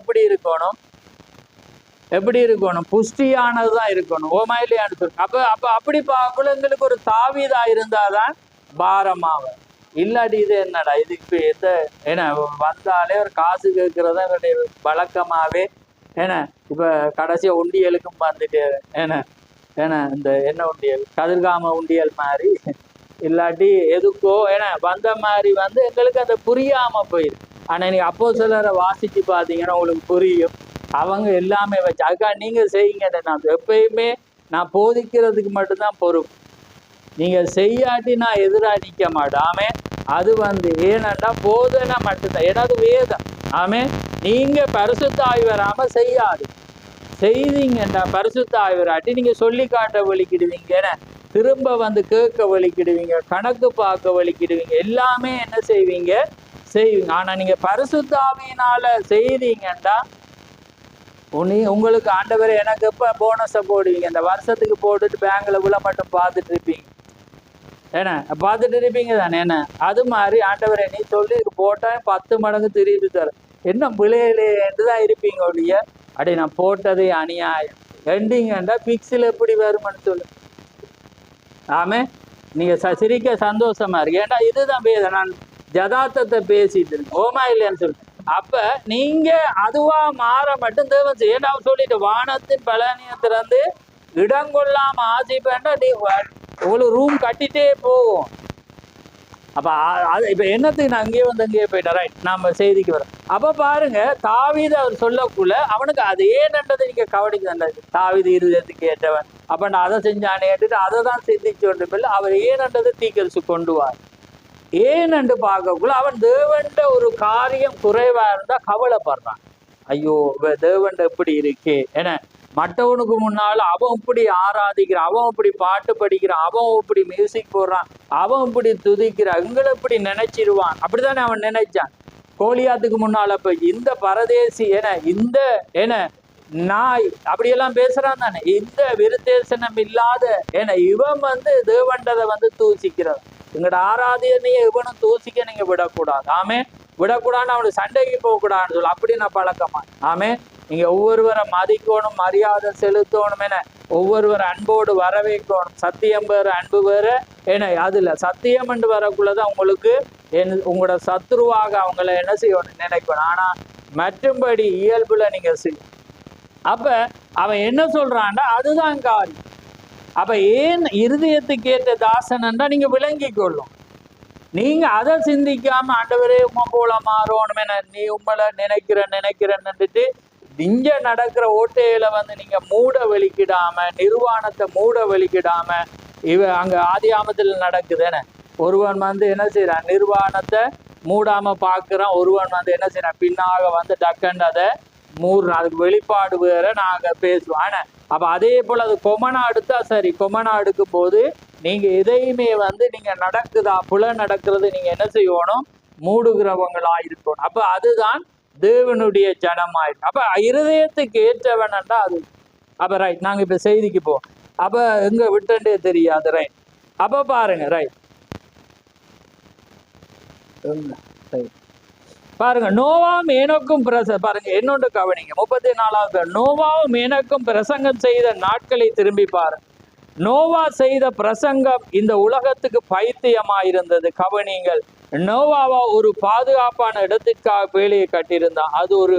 எப்படி இருக்கணும், புஷ்டியானதுதான் இருக்கணும், ஓமாயிலையான்னு சொல்லு. அப்ப அப்படி பார்க்கக்குள்ள எங்களுக்கு ஒரு தாவீதா இருந்தாதான் பாரமாவ. இல்லாட்டி இது என்னடா இதுக்கு எந்த ஏன்னா வந்தாலே ஒரு காசு கேட்கறதா இவருடைய வழக்கமாவே ஏன்னா இப்ப கடைசியா உண்டியலுக்கும் வந்துட்டு ஏன்னா ஏன்னா இந்த என்ன உண்டியல் கதிர்காம உண்டியல் மாதிரி இல்லாட்டி எதுக்கோ ஏன்னா வந்த மாதிரி வந்து எங்களுக்கு அந்த புரியாம போயிரு. ஆனா நீங்க அப்போ சிலரை வாசிச்சு பாத்தீங்கன்னா உங்களுக்கு புரியும். அவங்க எல்லாமே வச்சு அதுக்காக நீங்க செய்யுங்க. நான் எப்பயுமே நான் போதிக்கிறதுக்கு மட்டும்தான் பொறுப்பு. நீங்க செய்யாட்டி நான் எதிராக நிற்க மாட்டாமே. அது வந்து ஏனண்டா போதனை மட்டும்தான். ஏன்னா அது வேதம். ஆமே நீங்க பரிசுத்த ஆவி வராம செய்யாது. செய்தீங்கன்னா பரிசுத்த ஆவி வராட்டி நீங்க சொல்லி காட்ட வலிக்கிடுவீங்க, திரும்ப வந்து கேட்க வலிக்கிடுவீங்க, கணக்கு பார்க்க வலிக்கிடுவீங்க, எல்லாமே என்ன செய்வீங்க செய்வீங்க. ஆனா நீங்க பரிசுத்த ஆவியினால செய்தீங்கன்னா உங்களுக்கு ஆண்டவர் எனக்கு எப்ப போனஸை போடுவீங்க, இந்த வருஷத்துக்கு போட்டுட்டு பேங்க்ல உள்ள மட்டும் பார்த்துட்டு இருப்பீங்க ஏன்னா பார்த்துட்டு இருப்பீங்க தானே. என்ன அது மாதிரி ஆண்டவரை நீ சொல்லி போட்டா 10 மடங்கு திருப்பி தர என்ன பிள்ளையிலேதான் இருப்பீங்க ஒழிய அடி நான் போட்டதே அநியாயம் எண்டிங்கண்டா பிக்ஸில் எப்படி வருமானு சொல்லு. ஆமே நீங்க சிரிக்க சந்தோஷமா இருக்கு. ஏன்டா இதுதான் பேச நான் ஜதார்த்தத்தை பேசிட்டு இருக்கேன். ஓமா இல்லையான்னு சொல்லு. அப்ப நீங்க அதுவா மாற மட்டும் தேவன் ஏன்னா சொல்லிட்டு வானத்தின் பலனியத்திலிருந்து இடங்கொள்ளாம ஆசைப்பேன்டா நீ உங்களுக்கு ரூம் கட்டிட்டே போகும். அப்ப அது இப்ப என்னத்துக்கு நான் அங்கேயே வந்து அங்கேயே போயிட்டேன். ரைட் நாம செய்திக்கு வரோம். அப்ப பாருங்க தாவீது அவர் சொல்லக்குள்ள அவனுக்கு அது ஏனன்றது நீங்க கவனிக்க. தாவீது இருதயத்துக்கு ஏற்றவன் அப்ப நான் அதை செஞ்சானேட்டு அதை தான் சிந்திச்சு அவர் ஏனன்றது தீக்கரிச்சு கொண்டு வார். ஏனென்று பார்க்கக்குள்ள அவன் தேவன்ட ஒரு காரியம் குறைவா இருந்தா கவலைப்படுறான். ஐயோ தேவன்ட எப்படி இருக்கே ஏன்னா மற்றவனுக்கு முன்னால அவன் இப்படி ஆராதிக்கிறான், அவன் இப்படி பாட்டு படிக்கிறான், அவன் இப்படி மியூசிக் போடுறான், அவன் இப்படி துதிக்கிறான், எங்களை இப்படி நினைச்சிருவான். அப்படித்தானே அவன் நினைச்சான். கோலியாத்துக்கு முன்னால போய் இந்த பரதேசி இந்த நாய் அப்படியெல்லாம் பேசுறான் தானே. இந்த விருத்தேசனம் இல்லாத இவன் வந்து தேவண்டதை வந்து தூசிக்கிறான். எங்களோட ஆராதனையை இவனும் தூசிக்க நீங்க விடக்கூடாது. ஆமே விடக்கூடாதுன்னு அவனுக்கு சண்டைக்கு போகக்கூடாதுன்னு சொல்லு. அப்படி நான் பழக்கமா. ஆமே நீங்க ஒவ்வொருவரை மதிக்கணும், மரியாதை செலுத்தணும், ஒவ்வொருவரை அன்போடு வர வைக்கணும். சத்தியம் வேறு அன்பு வேறு. அதுல சத்தியம் என்று வரக்குள்ளதான் உங்களுக்கு உங்களோட சத்ருவாக அவங்கள என்ன செய்யணும் நினைக்கணும். ஆனா மற்றும்படி இயல்புல நீங்க செய்யணும். அப்ப அவன் என்ன சொல்றான்டா அதுதான் காரியம். அப்ப ஏன் இருதயத்துக்கு ஏற்ற தாசனன்றா நீங்க விளங்கி கொள்ளும். நீங்க அதை சிந்திக்காம ஆண்டவரே உமா போல மாறணும் நீ உங்களை நினைக்கிறேன்னுட்டு இங்க நடக்கிற ஓட்டையில வந்து நீங்க மூட வெளிக்கிடாம, நிர்வாணத்தை மூட வெளிக்கிடாம, அங்க ஆதியாமத்துல நடக்குதுன்னு ஒருவன் வந்து என்ன செய்யறான், நிர்வாணத்தை மூடாம பாக்குறான். ஒருவன் வந்து என்ன செய்யறான், பின்னாக வந்து டக்குன்னு அதை மூடுறான். அதுக்கு வெளிப்பாடு வேற நாங்க பேசுவோம். ஆனா அப்ப அதே போல அது கொமனா எடுத்தா சரி. கொமனா எடுக்கும் போது நீங்க எதையுமே வந்து நீங்க நடக்குதா புல நடக்கிறது நீங்க என்ன செய்யணும், மூடுகிறவங்களா இருக்கணும். அப்ப அதுதான் தேவனுடைய ஜனமாயிருக்கு. அப்ப இருதயத்துக்கு ஏற்றவனண்டா அது. அப்ப ரைட் நாங்க இப்ப செய்திக்கு போவோம். அப்ப எங்க விட்டே தெரியாது. ரைட் அப்ப பாருங்க. ரைட் பாருங்க நோவாவும் ஏனோக்கும் பாருங்க என்னொன்று கவனிங்க. 34வது நோவாவும் ஏனோக்கும் பிரசங்கம் செய்த நாட்களை திரும்பி பாருங்க. நோவா செய்த பிரசங்கம் இந்த உலகத்துக்கு பைத்தியமாயிருந்தது. கவனிங்கள். நோவாவா ஒரு பாதுகாப்பான இடத்திற்காக பேழையை கட்டியிருந்தான். அது ஒரு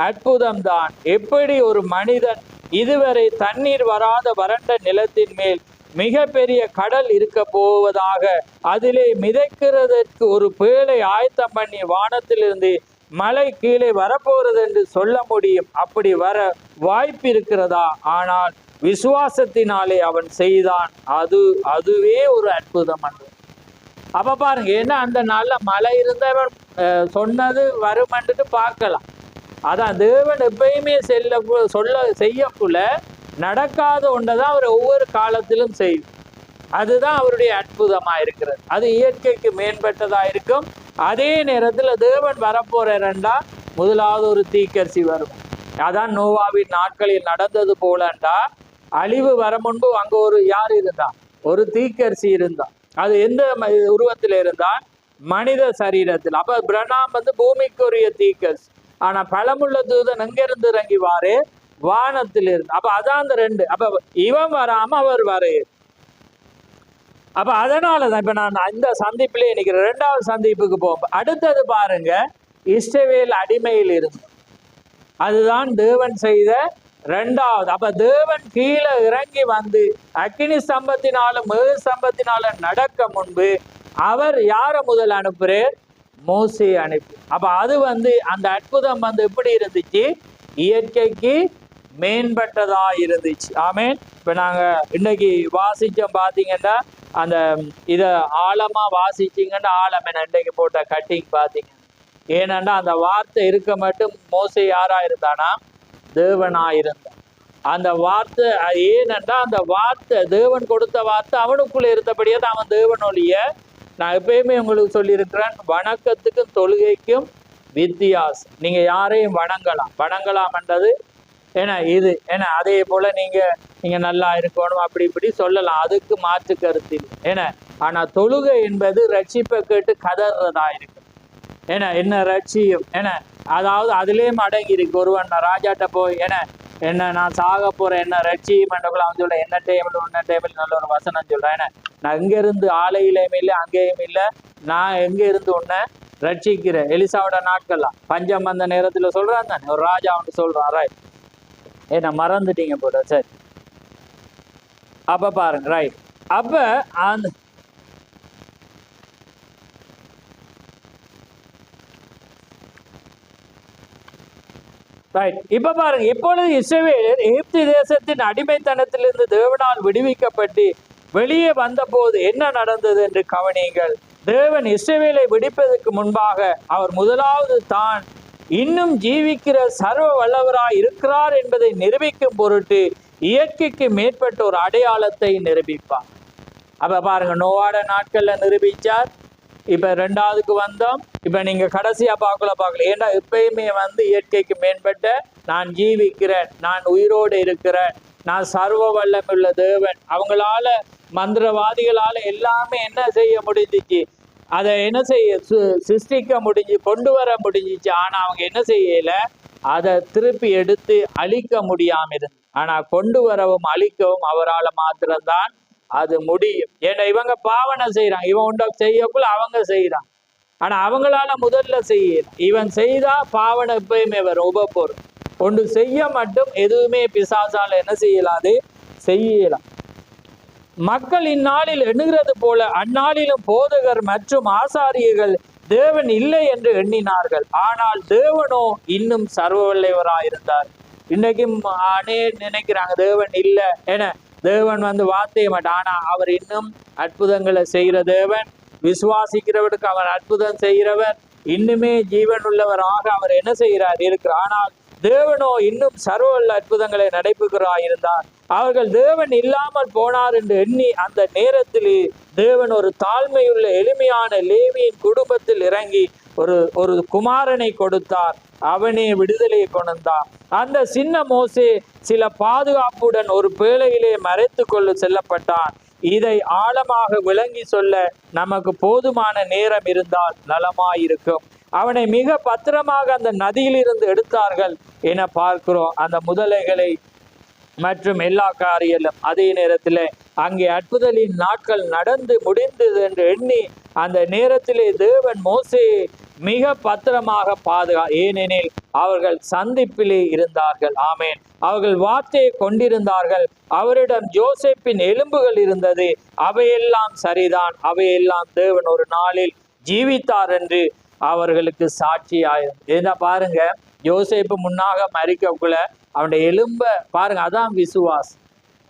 அற்புதம் தான். எப்படி ஒரு மனிதன் இதுவரை தண்ணீர் வராத வறண்ட நிலத்தின் மேல் மிக பெரிய கடல் இருக்க போவதாக அதிலே மிதக்கிறதற்கு ஒரு பேழை ஆயத்தம் பண்ணி வானத்திலிருந்து மலை கீழே வரப்போறது என்று சொல்ல முடியும். அப்படி வர வாய்ப்பு இருக்கிறதா? ஆனால் விசுவாசத்தினாலே அவன் செய்தான். அதுவே ஒரு அற்புதம். அப்ப பாருங்க, ஏன்னா அந்த நாள்ல மழை இருந்தவன் சொன்னது வருமன்ட்டு பார்க்கலாம். அதான் தேவன் எப்பயுமே செய்யக்குள்ள நடக்காத ஒன்றைதான் அவர் ஒவ்வொரு காலத்திலும் செய்யும். அதுதான் அவருடைய அற்புதமா இருக்கிறது. அது இயற்கைக்கு மேம்பட்டதா இருக்கும். அதே நேரத்துல தேவன் வரப்போறா முதலாவது ஒரு தீக்கரிசி வரும். அதான் நோவாவின் நாட்களில் நடந்தது போலண்டா அழிவு வர முன்பு அங்க ஒரு யார் இருந்தா, ஒரு தீக்கரிசி இருந்தா. அது எந்த உருவத்தில் இருந்தா, மனித சரீரத்தில். அப்ப பிரணாம் வந்து பூமிக்குரிய தீக்கரிசி. ஆனா பழமுள்ள தூதன் எங்க இருந்து இறங்கி வாரு, வானத்தில் இருந்து. அப்ப அதான் அந்த ரெண்டு. அப்ப இவன் வராம அவர் வரைய. அப்ப அதனாலதான் இப்ப நான் இந்த சந்திப்பிலே நிற்கிறேன். 2வது சந்திப்புக்கு போகும். அடுத்தது பாருங்க, இஸ்ரவேல் அடிமையில் இருந்து, அதுதான் தேவன் செய்த 2வது. அப்ப தேவன் கீழே இறங்கி வந்து அக்கினி ஸ்தம்பத்தினாலும் மேக ஸ்தம்பத்தினாலும் நடக்க முன்பு அவர் யார முதல் அனுப்புறார்? மோசே அனுப்பி. அப்ப அது அந்த அற்புதம் எப்படி இருந்துச்சு? இயற்கைக்கு மேம்பட்டதா இருந்துச்சு. ஆமேன். இப்ப நாங்க இன்னைக்கு வாசிச்சோம் பாத்தீங்கன்னா, அந்த இத ஆழமா வாசிச்சிங்கன்னா, ஆழம் என்ன இன்னைக்கு போட்ட கட்டிங் பாத்தீங்க. ஏனென்றா அந்த வார்த்தை இருக்க மட்டும் மோசே யாரா இருந்தானா? தேவனா இருந்தான். அந்த வார்த்தை ஏனென்றா அந்த வார்த்தை தேவன் கொடுத்த வார்த்தை அவனுக்குள்ள இருந்தபடியே தான் அவன் தேவன் ஒழிய. நான் எப்பயுமே உங்களுக்கு சொல்லியிருக்கிறேன், வணக்கத்துக்கும் தொழுகைக்கும் வித்தியாசம். நீங்க யாரையும் வணங்கலாம்ன்றது இது அதே போல நீங்க நல்லா இருக்கணும் அப்படி இப்படி சொல்லலாம், அதுக்கு மாற்று கருத்து இல்லை. ஆனா தொழுகை என்பது ரட்சிப்பை கேட்டு கதறதா இருக்கு. என்ன ரட்சியும் அதாவது அதுலேயும் அடங்கி இருக்கு. ஒருவன் ராஜாட்ட போய் என்ன நான் சாக போறேன், என்ன ரட்சியும் அவன் சொல்ல, என்ன டைமில் நல்ல ஒரு வசனம் சொல்றேன். நான் இங்க இருந்து ஆலையிலையும் இல்லை அங்கேயும் இல்லை, நான் எங்க இருந்து உன்னை ரட்சிக்கிறேன். எலிசாவோட நாட்கள்லாம் பஞ்சம் வந்த நேரத்துல சொல்றான் தானே, ஒரு ராஜா அவன் சொல்றான். ரைட், மறந்துட்டீங்க போட. சரி, அப்ப பாருங்க. ரைட், அப்ப அந்த ரைட் இப்ப பாருங்க, இப்பொழுது இஸ்ரவேலர் எகிப்து தேசத்தின் அடிமைத்தனத்திலிருந்து தேவனால் விடுவிக்கப்பட்டு வெளியே வந்த போது என்ன நடந்தது என்று கவனியுங்கள். தேவன் இஸ்ரவேலை விடுப்பதற்கு முன்பாக அவர் முதலாவது தான் இன்னும் ஜீவிக்கிற சர்வ வல்லவராய் இருக்கிறார் என்பதை நிரூபிக்கும் பொருட்டு இயற்கைக்கு மேற்பட்ட ஒரு அடையாளத்தை நிரூபிப்பார். அப்ப பாருங்க, நோவாட நாட்கள்ல நிரூபிச்சார். இப்ப 2வதுக்கு வந்தோம். இப்ப நீங்க கடைசியா பார்க்கல. ஏன்னா எப்பயுமே இயற்கைக்கு மேம்பட்ட நான் ஜீவிக்கிறேன், நான் உயிரோடு இருக்கிறேன், நான் சர்வ வல்லமுள்ள தேவன். அவங்களால மந்திரவாதிகளால எல்லாமே என்ன செய்ய முடிஞ்சிச்சு? அதை என்ன செய்ய சிருஷ்டிக்க முடிஞ்சு, கொண்டு வர முடிஞ்சிச்சு. ஆனா அவங்க என்ன செய்யல? அதை திருப்பி எடுத்து அழிக்க முடியாம இருந்து. ஆனா கொண்டு வரவும் அழிக்கவும் அவரால் மாத்திரம்தான் அது முடியும். ஏன்னா இவங்க பாவனை செய்யறாங்க, இவன் உண்ட செய்யக்குள்ள அவங்க செய்யறாங்க. ஆனா அவங்களால முதல்ல செய்யல. இவன் செய்தா பாவனை எப்பயுமே வரும். உபப்பொருள் ஒன்று செய்ய மட்டும் எதுவுமே பிசாசால என்ன செய்யலாது? செய்யலாம். மக்கள் இந்நாளில் எண்ணுகிறது போல அந்நாளிலும் போதகர் மற்றும் ஆசாரியர்கள் தேவன் இல்லை என்று எண்ணினார்கள். ஆனால் தேவனோ இன்னும் சர்வ வல்லவராயிருந்தார். இன்னைக்கும் நினைக்கிறாங்க தேவன் இல்லை, தேவன் வார்த்தைய மாட்டான். ஆனா அவர் இன்னும் அற்புதங்களை செய்கிற தேவன். விசுவாசிக்கிறவருக்கு அவர் அற்புதம் செய்கிறவர். இன்னுமே ஜீவன் உள்ளவராக அவர் என்ன செய்கிறார்? இருக்கிறார். ஆனால் தேவனோ இன்னும் சர்வவல்ல அற்புதங்களை நடைபெறுகிறாயிருந்தார். அவர்கள் தேவன் இல்லாமல் போனார் என்று எண்ணி அந்த நேரத்திலே தேவன் ஒரு தாழ்மையுள்ள எளிமையான லேவியின் குடும்பத்தில் இறங்கி ஒரு குமாரனை கொடுத்தார். அவனே விடுதலையை கொண்டான். அந்த சின்ன மோசே சில பாதுகாப்புடன் ஒரு பேழையிலே மறைத்து கொள்ள செல்லப்பட்டான். இதை ஆழமாக விளங்கி சொல்ல நமக்கு போதுமான நேரம் இருந்தால் நலமாயிருக்கும். அவனை மிக பத்திரமாக அந்த நதியிலிருந்து எடுத்தார்கள் என பார்க்கிறோம். அந்த முதலைகளை மற்றும் எல்லா காரியங்களும் அதே நேரத்தில் அங்கே அற்புதலின் நாட்கள் நடந்து முடிந்தது என்று எண்ணி அந்த நேரத்திலே தேவன் மோசேயை மிக பத்திரமாக ஏனெனில் அவர்கள் சந்திப்பிலே இருந்தார்கள். ஆமேன். அவர்கள் வார்த்தையை கொண்டிருந்தார்கள். அவரிடம் யோசேப்பின் எலும்புகள் இருந்தது. அவையெல்லாம் சரிதான். அவையெல்லாம் தேவன் ஒரு நாளில் ஜீவித்தார் என்று அவர்களுக்கு சாட்சியாயிரும். என்ன பாருங்க, யோசேப்பு முன்னாக மரிக்கக்குள்ள அவனுடைய எலும்ப பாருங்க. அதான் விசுவாசம்.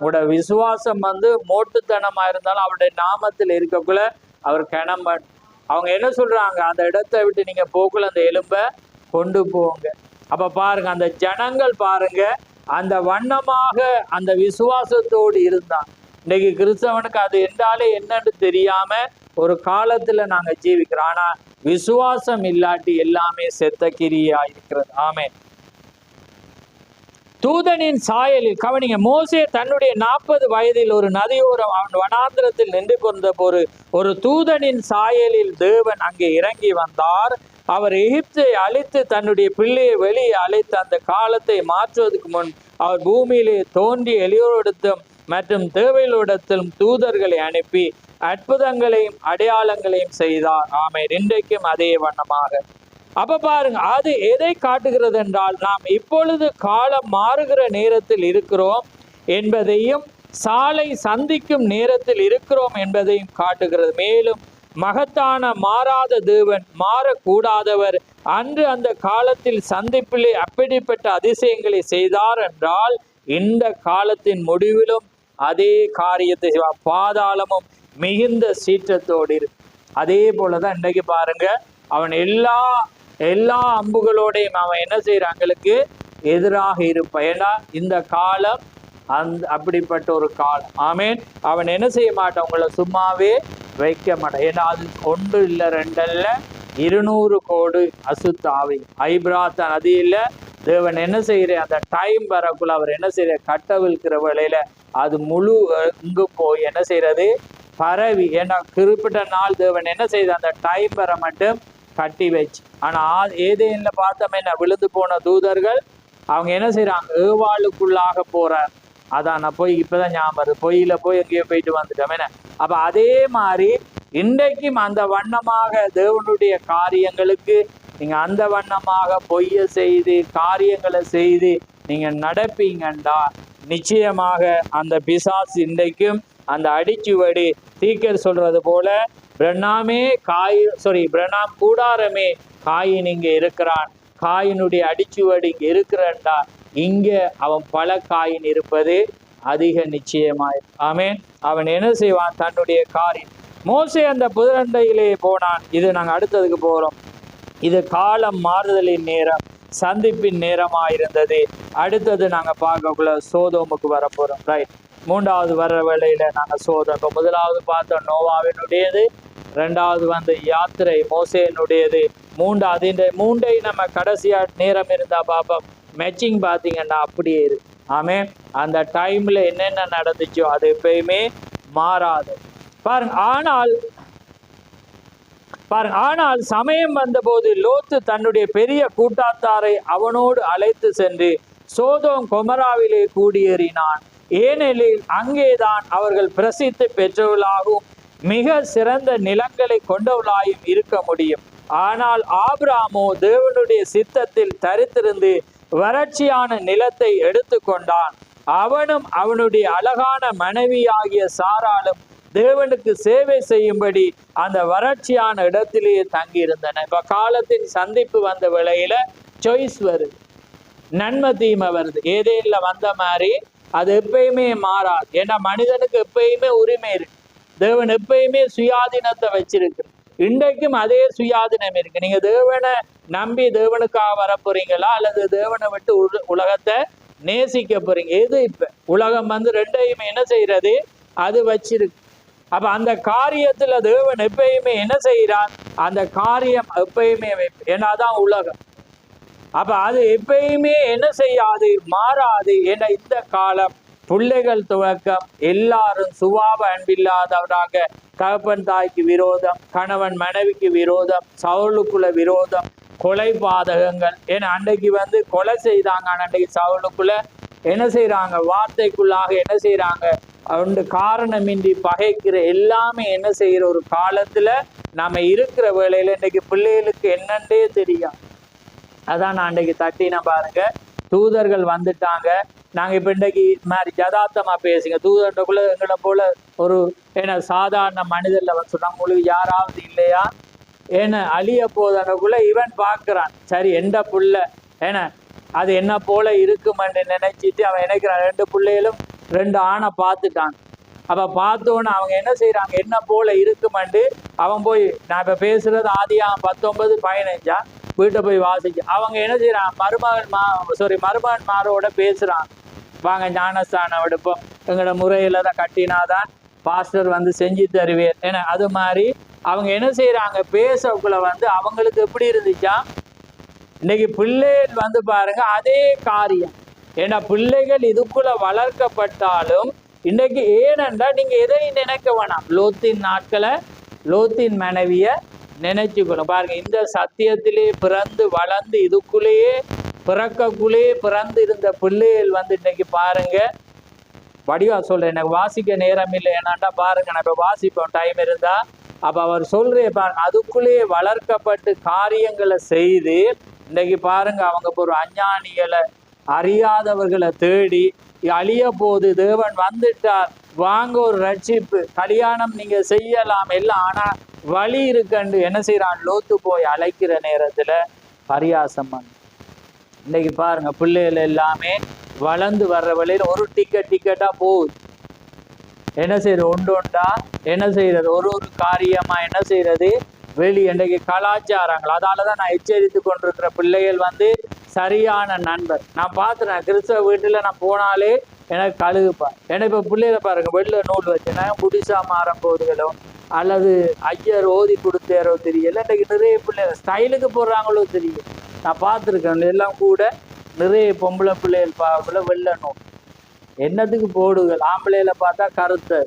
உங்களோட விசுவாசம் மோட்டுத்தனமா இருந்தாலும் அவருடைய நாமத்தில் இருக்கக்குள்ள அவர் கணம்பன். அவங்க என்ன சொல்றாங்க? அந்த இடத்தை விட்டு நீங்க போக்குள்ள அந்த எலும்பை கொண்டு போங்க. அப்ப பாருங்க, அந்த ஜனங்கள் பாருங்க அந்த வண்ணமாக அந்த விசுவாசத்தோடு இருந்தாங்க. இன்னைக்கு கிறிஸ்தவனுக்கு அது என்றாலே என்னன்னு தெரியாம ஒரு காலத்துல நாங்க ஜீவிக்கிறோம். ஆனா விசுவாசம் இல்லாட்டி எல்லாமே செத்த கிரியா இருக்கிறது. ஆமே. தூதனின் சாயலில் கவனிங்க. மோசே தன்னுடைய 40 வயதில் ஒரு நதியோரம் அவன் வனாந்திரத்தில் நின்று கொண்ட ஒரு தூதனின் சாயலில் தேவன் அங்கே இறங்கி வந்தார். அவர் எகிப்தை அழித்து தன்னுடைய பிள்ளையை வெளியே அழைத்து அந்த காலத்தை மாற்றுவதற்கு முன் அவர் பூமியிலே தோன்றிய எளியோரிடத்தும் மற்றும் தேவைகளிடத்திலும் தூதர்களை அனுப்பி அற்புதங்களையும் அடையாளங்களையும் செய்தார். ஆமென். இன்றைக்கும் அதே வண்ணமாக. அப்ப பாருங்க, அது எதை காட்டுகிறது என்றால் நாம் இப்பொழுது காலம் மாறுகிற நேரத்தில் இருக்கிறோம் என்பதையும் சாலை சந்திக்கும் நேரத்தில் இருக்கிறோம் என்பதையும் காட்டுகிறது. மேலும் மகத்தான மாறாத தேவன், மாறக்கூடாதவர், அன்று அந்த காலத்தில் சந்திப்பிலே அப்படிப்பட்ட அதிசயங்களை செய்தார் என்றால் இந்த காலத்தின் முடிவிலும் அதே காரியத்தை செய்வார். பாதாளமும் மிகுந்த சீற்றத்தோடு இருக்கு. அதே போலதான் இன்றைக்கு பாருங்க, அவன் எல்லா அம்புகளோடையும் அவன் என்ன செய்யறாங்களுக்கு எதிராக இருப்பான். ஏன்னா இந்த காலம் அப்படிப்பட்ட ஒரு காலம். ஆமேன். அவன் என்ன செய்ய மாட்டான், உங்களை சும்மாவே வைக்க மாட்டான். ஏன்னா அது ஒன்று இல்லை, ரெண்டல்ல, 200 கோடி அசுத்தாவி ஐப்ராத் நதியில தேவன் என்ன செய்யற அந்த டைம் வரக்குள்ள அவர் என்ன செய்யற கட்டவிழ்க்கிற வேளையில அது முழு இங்கு போய் என்ன செய்யறது பரவி. ஏன்னா குறிப்பிட்ட நாள் தேவன் என்ன செய்த அந்த டைம் வர மட்டும் கட்டி வச்சு. ஆனா ஏதேன்ல பார்த்தோம் என்ன விழுந்து போன தூதர்கள் அவங்க என்ன செய்யறாங்க, ஏவாளுக்குள்ளாக போறார். அதான் நான் போய் இப்பதான் ஞாபகம் பொய்யில போய் எங்கேயோ போயிட்டு வந்துட்டோம் என்ன. அப்ப அதே மாதிரி இன்றைக்கும் அந்த வண்ணமாக தேவனுடைய காரியங்களுக்கு நீங்க அந்த வண்ணமாக பொய்ய செய்து காரியங்களை செய்து நீங்க நடப்பீங்கண்டா நிச்சயமாக அந்த பிசாசு இன்றைக்கும் அந்த அடிச்சுவடி தீக்கர் சொல்றது போல பிரணாம் கூடாரமே காயின் இங்க இருக்கிறான், காயினுடைய அடிச்சுவடி இங்க இருக்கிறண்டா, இங்க அவன் பல காயின் இருப்பது அதிக நிச்சயமாய். ஆமேன். அவன் என்ன செய்வான், தன்னுடைய காரியம். மோசே அந்த புதரண்டையிலே போனான். இது நாங்க அடுத்ததுக்கு போறோம். இது காலம் மாறுதலின் நேரம், சந்திப்பின் நேரமாயிருந்தது. அடுத்தது நாங்க பார்க்கக்குள்ள சோதோமுக்கு வர போறோம். ரைட். 3வது வர வேளையில நாங்க சோதம். இப்போ முதலாவது பார்த்தோம் நோவாவினுடையது, 2வது யாத்திரை மோசேனுடையது, 3வது இந்த 3ஐ நம்ம கடைசியா நேரம் இருந்தா பார்ப்போம். மேட்சிங் பார்த்தீங்கன்னா அப்படியே இருக்கு. ஆமே. அந்த டைம்ல என்னென்ன நடந்துச்சோ அது எப்பயுமே மாறாது. பாருங்க. ஆனால் சமயம் வந்தபோது லோத்து தன்னுடைய பெரிய கூட்டாத்தாரை அவனோடு அழைத்து சென்று சோதோம் கொமராவிலே கூடியேறினான். ஏனெனில் அங்கேதான் அவர்கள் பிரசித்தி பெற்றவர்களாகவும் மிக சிறந்த நிலங்களை கொண்டவர்களாயும் இருக்க முடியும். ஆனால் ஆபிராமோ தேவனுடைய சித்தத்தில் தரித்திருந்து வறட்சியான நிலத்தை எடுத்து கொண்டான். அவனும் அவனுடைய அழகான மனைவியாகிய சாராலும் தேவனுக்கு சேவை செய்யும்படி அந்த வறட்சியான இடத்திலேயே தங்கி இருந்தன. இப்ப காலத்தின் சந்திப்பு வந்த வேளையில சாய்ஸ் வருது, நன்மை தீமை வருது. ஏதேன்ல வந்த மாதிரி அது எப்பயுமே மாறாது. ஏன்னா மனிதனுக்கு எப்பயுமே உரிமை இருக்கு. தேவன் எப்பயுமே சுயாதீனத்தை வச்சிருக்கு. இன்றைக்கும் அதே சுயாதீனம் இருக்கு. நீங்க தேவனை நம்பி தேவனுக்காக வர போறீங்களா அல்லது தேவனை விட்டு உலகத்தை நேசிக்க போறீங்க? எது இப்ப உலகம் ரெண்டையுமே என்ன செய்யறது, அது வச்சிருக்கு. அப்ப அந்த காரியத்துல தேவன் எப்பயுமே என்ன செய்யறார், அந்த காரியம் எப்பயுமே ஏன்னா அதான் உலகம். அப்ப அது எப்பயுமே என்ன செய்யாது, மாறாது. ஏன்னா இந்த காலம் பிள்ளைகள் துவக்கம் எல்லாரும் சுபாவ அன்பில்லாதவராக, தகப்பன் தாய்க்கு விரோதம், கணவன் மனைவிக்கு விரோதம், சவுளுக்குள்ள விரோதம், கொலை பாதகங்கள். ஏன்னா அன்றைக்கு கொலை செய்தாங்க. அன்றைக்கு சவுளுக்குள்ள என்ன செய்யறாங்க, வார்த்தைக்குள்ளாக என்ன செய்யறாங்க, அவண்டு காரணமின்றி பகைக்கிற எல்லாமே என்ன செய்யற ஒரு காலத்துல நம்ம இருக்கிற வேளையில இன்றைக்கு பிள்ளைகளுக்கு என்னன்றே தெரியும். அதான் நான் அன்றைக்கு தட்டின பாருங்க, தூதர்கள் வந்துட்டாங்க. நாங்க இப்ப இன்றைக்கு மாதிரி ஜதார்த்தமா பேசுங்க. தூதர்க்குள்ள எங்களை போல ஒரு என்ன சாதாரண மனிதர்ல சொன்னாங்க, உங்களுக்கு யாராவது இல்லையா ஏன்னா அழிய போதனக்குள்ள இவன் பார்க்கிறான். சரி எந்த புள்ள ஏன்னா அது என்ன போல இருக்குமென்று நினைச்சிட்டு அவன் நினைக்கிறான். 2 பிள்ளைகளும் 2 ஆணை பார்த்துட்டான். அப்ப பார்த்தோன்னு அவங்க என்ன செய்யறாங்க, என்ன போல இருக்குமென்று அவன் போய், நான் இப்ப பேசுறது ஆதியாகமம் 19:15 வீட்டை போய் வாசிச்சு அவங்க என்ன செய்யறான், மருமகன் மாரோட பேசுறான். வாங்க ஞானஸ்தானம் எடுப்போம், எங்களோட முறையில தான் கட்டினாதான் பாஸ்டர் செஞ்சு தருவேன். ஏன்னா அது மாதிரி அவங்க என்ன செய்யறாங்க, பேசக்குள்ள அவங்களுக்கு எப்படி இருந்துச்சா, இன்னைக்கு பிள்ளைகள் பாருங்க அதே காரியம். ஏன்னா பிள்ளைகள் இதுக்குள்ள வளர்க்கப்பட்டாலும் இன்னைக்கு ஏனென்றா நீங்க எதையும் நினைக்க வேணாம், லோத்தின் நாட்களை லோத்தின் மனைவிய நினைச்சுக்கணும். பாருங்க, இந்த சத்தியத்திலே பிறந்து வளர்ந்து இதுக்குள்ளேயே பிறக்கக்குள்ளேயே பிறந்து இருந்த பிள்ளைகள் இன்னைக்கு பாருங்க வடிவா சொல்றேன், எனக்கு வாசிக்க நேரம் இல்லை. ஏன்னாண்டா பாருங்க, நான் இப்போ வாசிப்போம் டைம் இருந்தா. அப்ப அவர் சொல்றே பாருங்க, அதுக்குள்ளேயே வளர்க்கப்பட்டு காரியங்களை செய்து இன்னைக்கு பாருங்க அவங்க ஒரு அஞ்ஞானிகளை அறியாதவர்களை தேடி அழிய போது தேவன் வந்துட்டார், வாங்க ஒரு ரட்சிப்பு, கல்யாணம் நீங்க செய்யலாம் எல்லாம், ஆனா வழி இருக்கண்டு என்ன செய்யறான், லோத்து போய் அழைக்கிற நேரத்துல பரியாசம் பண்ண. இன்னைக்கு பாருங்க பிள்ளைகள் எல்லாமே வளர்ந்து வர்ற வழியில ஒரு டிக்கெட்டா போகுது. என்ன செய்யறது, ஒண்டா என்ன செய்யறது, ஒரு காரியமா என்ன செய்யறது, வெளி இன்றைக்கு கலாச்சாரங்கள். அதாலதான் நான் எச்சரித்து கொண்டிருக்கிற பிள்ளைகள் சரியான நண்பர். நான் பார்த்துறேன் கிறிஸ்தவ வீட்டுல நான் போனாலே எனக்கு கழுகுப்பா. ஏன்னா இப்ப பிள்ளைகளை பாருங்க, வெள்ள நூல் வச்சுனா புடிசா மாற போதுகளோ அல்லது ஐயர் ஓதி கொடுத்தாரோ தெரியல. இன்றைக்கு நிறைய பிள்ளைகள் ஸ்டைலுக்கு போடுறாங்களோ தெரியும். நான் பார்த்துருக்கேன் எல்லாம் கூட நிறைய பொம்பளை பிள்ளைகள் பார்க்கல வெள்ள நூல் என்னத்துக்கு போடுகள், ஆம்பளையில பார்த்தா கருத்து.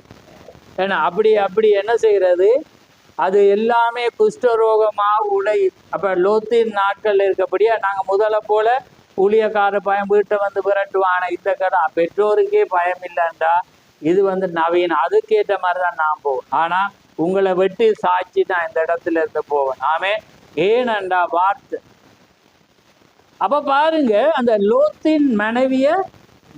ஏன்னா அப்படி என்ன செய்யறது, அது எல்லாமே குஷ்டரோகமா உடை. அப்ப லோத்தின் நாட்கள் இருக்கப்படியா நாங்க முதல்ல போல ஊழியக்கார பயம் வீட்டை விரட்டுவான இந்த கடை பெற்றோருக்கே பயம் இல்லைண்டா. இது நவீன, அதுக்கேற்ற மாதிரிதான் நான் போவேன். ஆனா உங்களை வெட்டி சாட்சி தான் இந்த இடத்துல இருந்து போவேன். ஆமே ஏனண்டா வார்த்தை. அப்ப பாருங்க அந்த லோத்தின் மனைவிய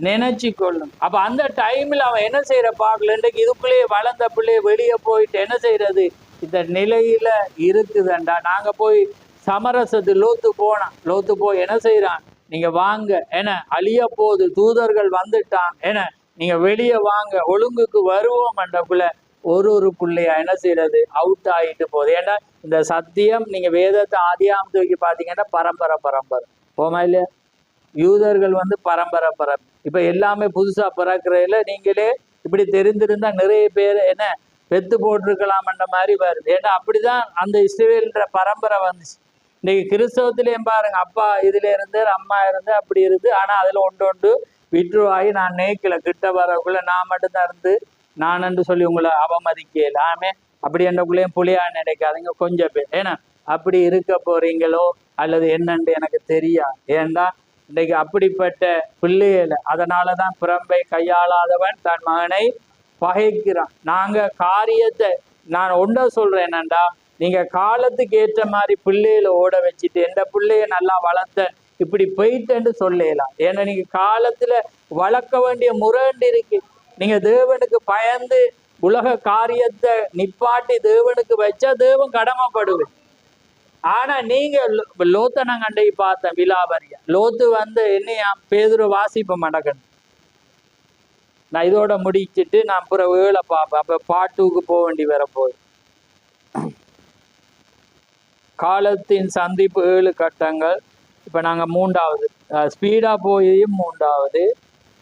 நினைச்சு கொள்ளும். அப்ப அந்த டைம்ல அவன் என்ன செய்யற பார்க்கல, இன்றைக்கு இதுக்குள்ளேயே வளர்ந்த பிள்ளைய வெளியே போயிட்டு என்ன செய்யறது, இந்த நிலையில இருக்குதுண்டா. நாங்க போய் சமரசத்து லோத்து போய் என்ன செய்யறான், நீங்க வாங்க என அழிய போது தூதர்கள் வந்துட்டான் என நீங்க வெளியே வாங்க ஒழுங்குக்கு வருவோம் என்றக்குள்ள ஒரு பிள்ளையா என்ன செய்யறது அவுட் ஆகிட்டு போகுது. ஏன்னா இந்த சத்தியம் நீங்க வேதத்தை ஆதியாம் தூக்கி பாத்தீங்கன்னா பரம்பரை போமா இல்லையா, யூதர்கள் பரம்பரை. இப்ப எல்லாமே புதுசா பிறக்கிறதுல நீங்களே இப்படி தெரிந்திருந்தா நிறைய பேர் என்ன பெத்து போட்டிருக்கலாம்ன்ற மாதிரி வருது. ஏன்னா அப்படிதான் அந்த இஸ்ரவேல்ன்ற பரம்பரை வந்துச்சு. இன்னைக்கு கிறிஸ்தவத்திலேயும் பாருங்க, அப்பா இதுல இருந்தார், அம்மா இருந்து அப்படி இருந்து, ஆனா அதுல ஒன்று விற்றுவாயி நான் நேக்கில கிட்ட வரக்குள்ள நான் மட்டும்தான் இருந்து நானன்று சொல்லி உங்களை அவமதிக்கல. ஆமே அப்படி என்னக்குள்ளேயும் புளியா நினைக்காதீங்க கொஞ்சம் பேர். ஏன்னா அப்படி இருக்க போறீங்களோ அல்லது என்னன்னு எனக்கு தெரியா. ஏன்னா இன்னைக்கு அப்படிப்பட்ட பிள்ளைகளை, அதனாலதான் பிறம்பை கையாளாதவன் தன் மகனை பகைக்கிறான். நாங்க காரியத்தை நான் ஒன்றை சொல்றேன் என்னண்டா, நீங்க காலத்துக்கு ஏற்ற மாதிரி பிள்ளைகளை ஓட வச்சுட்டு எந்த பிள்ளைய நல்லா வளர்த்த இப்படி போயிட்டேன்னு சொல்லலாம். ஏன்னா நீங்க காலத்துல வளர்க்க வேண்டிய முரண்டு இருக்கு. நீங்க தேவனுக்கு பயந்து உலக காரியத்தை நிப்பாட்டி தேவனுக்கு வச்சா தேவன் கடமைப்படுவேன். ஆனா நீங்க லோத்தை நான் கண்டைக்கு பார்த்தேன் விலாவரியா. லோத்து என்னையா பேதுரு வாசிப்ப மடக்கணும். நான் இதோட முடிச்சுட்டு நான் புற வேலை பார்ப்பேன். அப்ப பாட்டுக்கு போக வேண்டி வரப்போகுது. காலத்தின் சந்திப்பு 7 கட்டங்கள். இப்ப நாங்க 3வது ஸ்பீடா போயும் 3வது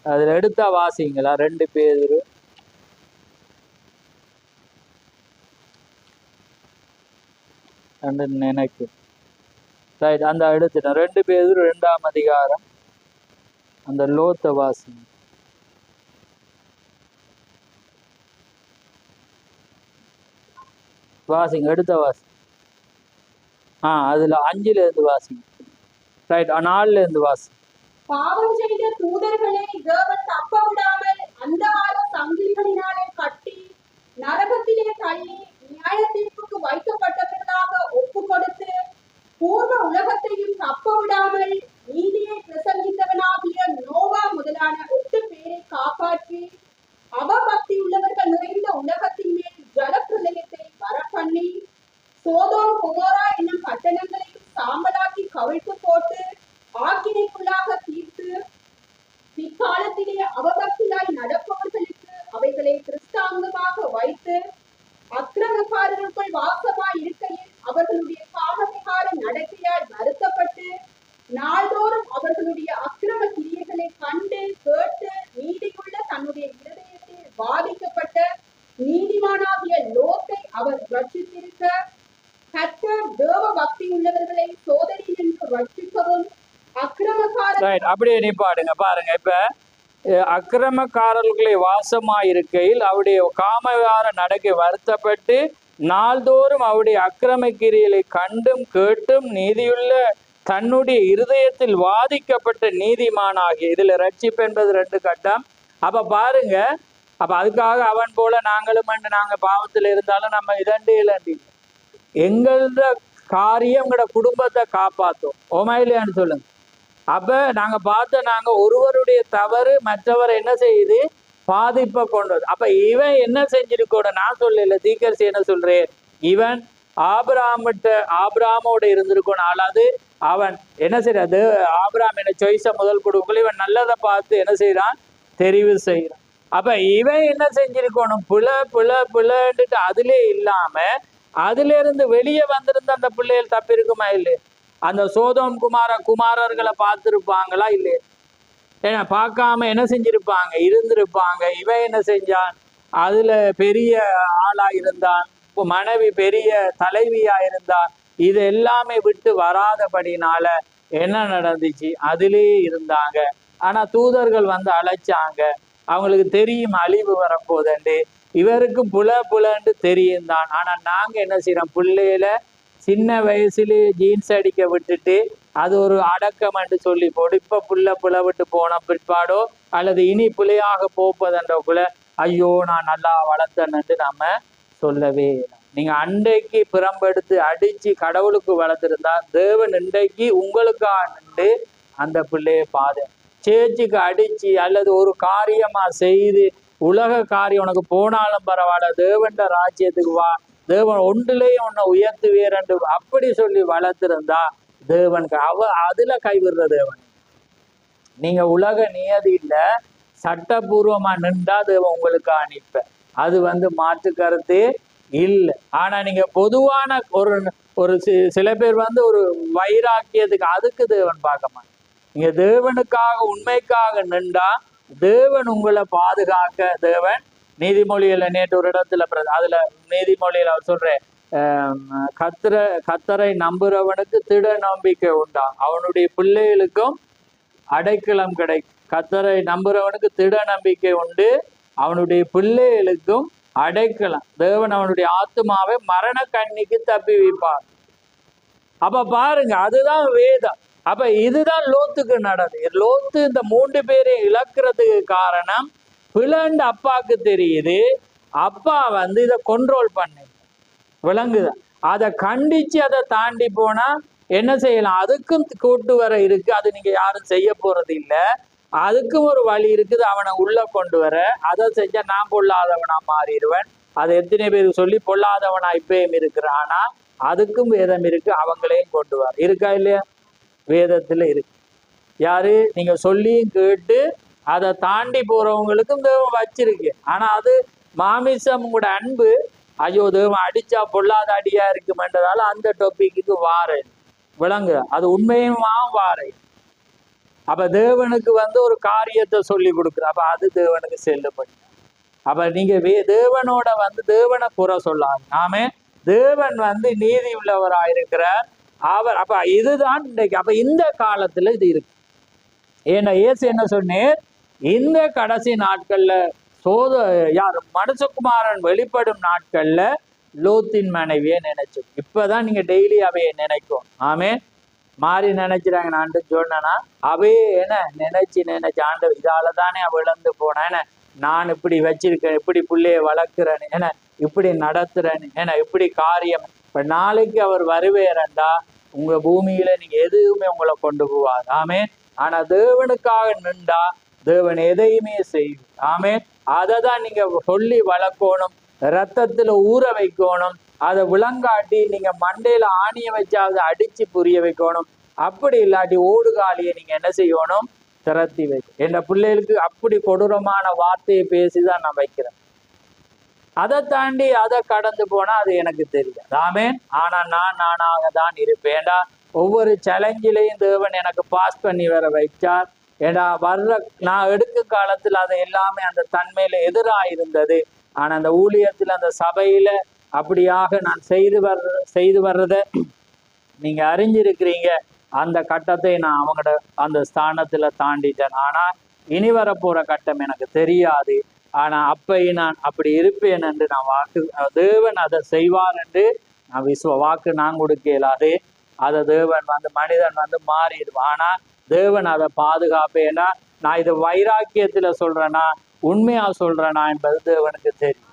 அதுல எடுத்தா வாசிங்களா 2 பேதுரு. நினைக்கு ரைட், அந்த எடுத்துட்டேன். 2 பேதுரு 2ஆம் அதிகாரம் அந்த லோத்த வாசிங்க. எடுத்த வாசி. அதுல 5ல இருந்து வாசிங்க. ரைட், 4ல இருந்து வாசி. பாவம் செய்த தூதர்களை தேவன் தப்ப விடாமல் அந்த சங்கிலிகளினாலே கட்டி நரகத்திலே தள்ளி நியாய தீர்ப்புக்கு வைக்கப்பட்டவர்களாக ஒப்பு கொடுத்து பூர்வ உலகத்தையும் தப்ப விடாமல் நீதியை பிரசங்கித்தவனாகிய நோவா முதலான 8 பேரை காப்பாற்றி அவபக்தி உள்ளவர்கள் நிறைந்த உலகத்தின் மேல் ஜலப்பிரளயத்தை வரப்பண்ணி சோதோம் கொமோரா என்னும் பட்டணங்களையும் சாம்பலாக்கி கவிழ்த்து போட்டு ஆக்கினைக்குள்ளாக தீர்த்து பிற்காலத்திலே அவபக்தியாய் நடப்பவர்களுக்கு அவைகளை கிறிஸ்தாங்கமாக வைத்து அக்கிரமக்காரர்களுக்குள் வாசமாய் இருக்கையில் அவர்களுடைய காமவிகார நடக்கையால் வருத்தப்பட்டு நாள்தோறும் அவர்களுடைய அக்கிரம கிரியைகளை கண்டு கேட்டு நீதியுள்ள தன்னுடைய இருதயத்தில் பாதிக்கப்பட்ட நீதிமானாகிய லோத்தை அவர் ரட்சித்திருக்க கர்த்தர் தேவ பக்தி உள்ளவர்களை சோதனை நின்று ரட்சிக்கவும் அக்கிரமக்காரர் அப்படியே நிப்பாடுங்க பாருங்க. இப்ப அக்கிரமக்காரர்களை வாசமாயிருக்கையில் அவருடைய காமவிகார நடக்கை வருத்தப்பட்டு நாள்தோறும் அவருடைய அக்கிரம கிரியைகளை கண்டும் கேட்டும் நீதியுள்ள தன்னுடைய இருதயத்தில் வாதிக்கப்பட்ட நீதிமானாகிய, இதுல ரட்சிப்பு என்பது 2 கட்டம். அப்ப பாருங்க, அப்ப அதுக்காக அவன் போல நாங்களும் நாங்க பாவத்துல இருந்தாலும் நம்ம இதண்டு இல்லாண்டி எங்களோட காரியம் எங்களோட குடும்பத்தை காப்பாற்றும். ஓமா இல்லையான்னு சொல்லுங்க. அப்ப நாங்க நாங்க ஒருவருடைய தவறு மற்றவர் என்ன செய்யுது, பாதிப்பை கொண்டது. அப்ப இவன் என்ன செஞ்சிருக்கோட நான் சொல்லல, தீக்கரிசி என்ன சொல்றேன், இவன் ஆபிராமோட இருந்திருக்கணும். அல்லாது அவன் என்ன செய்யறது, ஆபிராம் என்ன சாய்ஸை முதல் கொடுக்கல, இவன் நல்லதை பார்த்து என்ன செய்யறான், தெரிவு செய்யறான். அப்ப இவன் என்ன செஞ்சிருக்கணும், புலன்ட்டு அதுலயே இல்லாம அதுல இருந்து வெளியே வந்திருந்த அந்த பிள்ளைகள் தப்பு இருக்குமா இல்லையே? அந்த சோதோம் குமாரர்களை பார்த்துருப்பாங்களா இல்லையே? ஏன்னா பார்க்காம என்ன செஞ்சிருப்பாங்க, இருந்திருப்பாங்க. இவன் என்ன செஞ்சான், அதுல பெரிய ஆளா இருந்தான், மனைவி பெரிய தலைவியா இருந்தான். இது எல்லாமே விட்டு வராதபடினால என்ன நடந்துச்சு, அதுலேயே இருந்தாங்க. ஆனா தூதர்கள் வந்து அழைச்சாங்க, அவங்களுக்கு தெரியும் அழிவு வரப்போதண்டு, இவருக்கும் புலன்னு தெரியும் தான். ஆனா நாங்க என்ன செய்யறோம், பிள்ளையில சின்ன வயசுலயே ஜீன்ஸ் அடிக்க விட்டுட்டு அது ஒரு அடக்கம் என்று சொல்லி போடு. இப்ப புள்ள விட்டு போன பிற்பாடோ அல்லது இனி பிள்ளையாக போப்பதன்றக்குள்ள ஐயோ நான் நல்லா வளர்த்தேன்னு நம்ம சொல்லவே இல்லை. நீங்க அன்றைக்கு பிறம்பெடுத்து அடிச்சு கடவுளுக்கு வளர்த்திருந்தா தேவன் இன்றைக்கு உங்களுக்காக நின்று அந்த பிள்ளைய பாதை சேச்சுக்கு அடிச்சு அல்லது ஒரு காரியமா செய்து உலக காரியம் உனக்கு போனாலும் பரவாயில்ல, தேவன் ராஜ்யத்துக்கு வா, தேவன் ஒன்றுலேயும் உன்னை உயர்த்துவேரண்டு அப்படி சொல்லி வளர்த்திருந்தா தேவனுக்கு அதுல கைவிடுற தேவன். நீங்க உலக நியதியில சட்டபூர்வமா நின்றா தேவன் உங்களுக்கு அனுப்ப, அது மாற்று கருத்தே இல்லை. ஆனா நீங்க பொதுவான ஒரு சில பேர் ஒரு வைராக்கியத்துக்கு அதுக்கு தேவன் பார்க்க மாட்டேன். நீங்க தேவனுக்காக உண்மைக்காக நின்றா தேவன் உங்களை பாதுகாக்க. தேவன் நீதிமொழியில நேற்று ஒரு இடத்துல அதுல நீதிமொழியில அவர் சொல்றேன், கத்தரை நம்புறவனுக்கு திட நம்பிக்கை உண்டா, அவனுடைய பிள்ளைகளுக்கும் அடைக்கலம் கிடைக்கும். கத்தரை நம்புறவனுக்கு திட நம்பிக்கை உண்டு, அவனுடைய பிள்ளைகளுக்கும் அடைக்கலாம். தேவன் அவனுடைய ஆத்மாவை மரண கண்ணிக்கு தப்பி வைப்பார். அப்ப பாருங்க, அதுதான் வேதம். அப்ப இதுதான் லோத்துக்கு நடந்தது. லோத்து இந்த 3 பேரையும் இழக்கிறதுக்கு காரணம் பிளண்டு அப்பாவுக்கு தெரியுது. அப்பா இதை கண்ட்ரோல் பண்ணு விளங்குதா, அதை கண்டிச்சு அதை தாண்டி போனா என்ன செய்யலாம், அதுக்கும் கூட்டு வர இருக்கு. அது நீங்க யாரும் செய்ய போறது இல்லை, அதுக்கும் ஒரு வழி இருக்குது. அவனை உள்ள கொண்டு வர, அதை செஞ்சா நான் பொல்லாதவனா மாறிடுவேன். அதை எத்தனை பேருக்கு சொல்லி பொல்லாதவனா இப்பயும் இருக்கிறான். ஆனா அதுக்கும் வேதம் இருக்கு, அவங்களையும் கொண்டு வர இருக்கா இல்லையா, வேதத்துல இருக்கு. யாரு, நீங்க சொல்லியும் கேட்டு அதை தாண்டி போறவங்களுக்கும் தேவன் வச்சிருக்கு. ஆனா அது மாமிசம் கூட அன்பு, ஐயோ தேவன் அடிச்சா பொல்லாத அடியா இருக்குமென்றதால அந்த டாபிக்கு வார விளங்கு, அது உண்மையும் வாரை. அப்ப தேவனுக்கு ஒரு காரியத்தை சொல்லி கொடுக்குற, அப்ப அது தேவனுக்கு செல்லுபடி. அப்ப நீங்க தேவனோட தேவனை குறை சொல்லாது. ஆமே, தேவன் நீதி உள்ளவராயிருக்கிறார் அவர். அப்ப இதுதான் இன்றைக்கு. அப்ப இந்த காலத்துல இது இருக்கு. ஏன்னா இயேசு என்ன சொன்னேன், இந்த கடைசி நாட்கள்ல யார் மனுஷகுமாரன் வெளிப்படும் நாட்கள்ல லோத்தின் மனைவியை நினைச்சு, இப்பதான் நீங்க டெய்லி அவைய நினைக்கும். ஆமே, மாறி நினைச்சிடாங்க. நான் சொன்னா அவையே என்ன நினைச்சு ஆண்டு இதால தானே அவ இழந்து போனேன், நான் இப்படி வச்சிருக்கேன், இப்படி பிள்ளைய வளர்க்கிறேன்னு, ஏன்னா இப்படி நடத்துறேன்னு, ஏன்னா இப்படி காரியம். இப்ப நாளைக்கு அவர் வருவேறண்டா உங்க பூமியில நீங்க எதுவுமே உங்களை கொண்டு போவார். ஆமே, ஆனா தேவனுக்காக நின்றா தேவன் எதையுமே செய்யும். ஆமே, அதை தான் நீங்க சொல்லி வளர்க்கணும், ரத்தத்துல ஊற வைக்கணும், அதை விளங்காட்டி நீங்க மண்டையில ஆணிய வச்சாவது அடிச்சு புரிய வைக்கணும். அப்படி இல்லாட்டி ஓடுகாலியை நீங்க என்ன செய்யணும், திரத்தி வைக்கணும். என் பிள்ளைகளுக்கு அப்படி கொடூரமான வார்த்தையை பேசிதான் நான் வைக்கிறேன். அதை தாண்டி அதை கடந்து போனா அது எனக்கு தெரியாது. ஆமே, ஆனா நானாக தான் இருப்பேன்டா. ஒவ்வொரு சேலஞ்சிலையும் தேவன் எனக்கு பாஸ் பண்ணி வர வைச்சார். ஏடா நான் எடுக்கும் காலத்துல அதை எல்லாமே அந்த தன்மையில எதிராக இருந்தது. ஆனா அந்த ஊழியத்துல அந்த சபையில அப்படியாக நான் செய்து வர்றத நீங்க அறிஞ்சிருக்கிறீங்க. அந்த கட்டத்தை நான் அவங்களோட அந்த ஸ்தானத்துல தாண்டிட்டேன். ஆனா இனி வரப்போற கட்டம் எனக்கு தெரியாது. ஆனா அப்பையும் நான் அப்படி இருப்பேன் என்று நான் வாக்கு, தேவன் அதை செய்வார் என்று நான் வாக்கு நான் கொடுக்க இயலாது. அதை தேவன் மனிதன் மாறிடுவான். ஆனா தேவன் அதை பாதுகாப்பேன்னா, நான் இது வைராக்கியத்துல சொல்றேன்னா, உண்மையா சொல்றேனா என்பது தேவனுக்கு தெரியும்.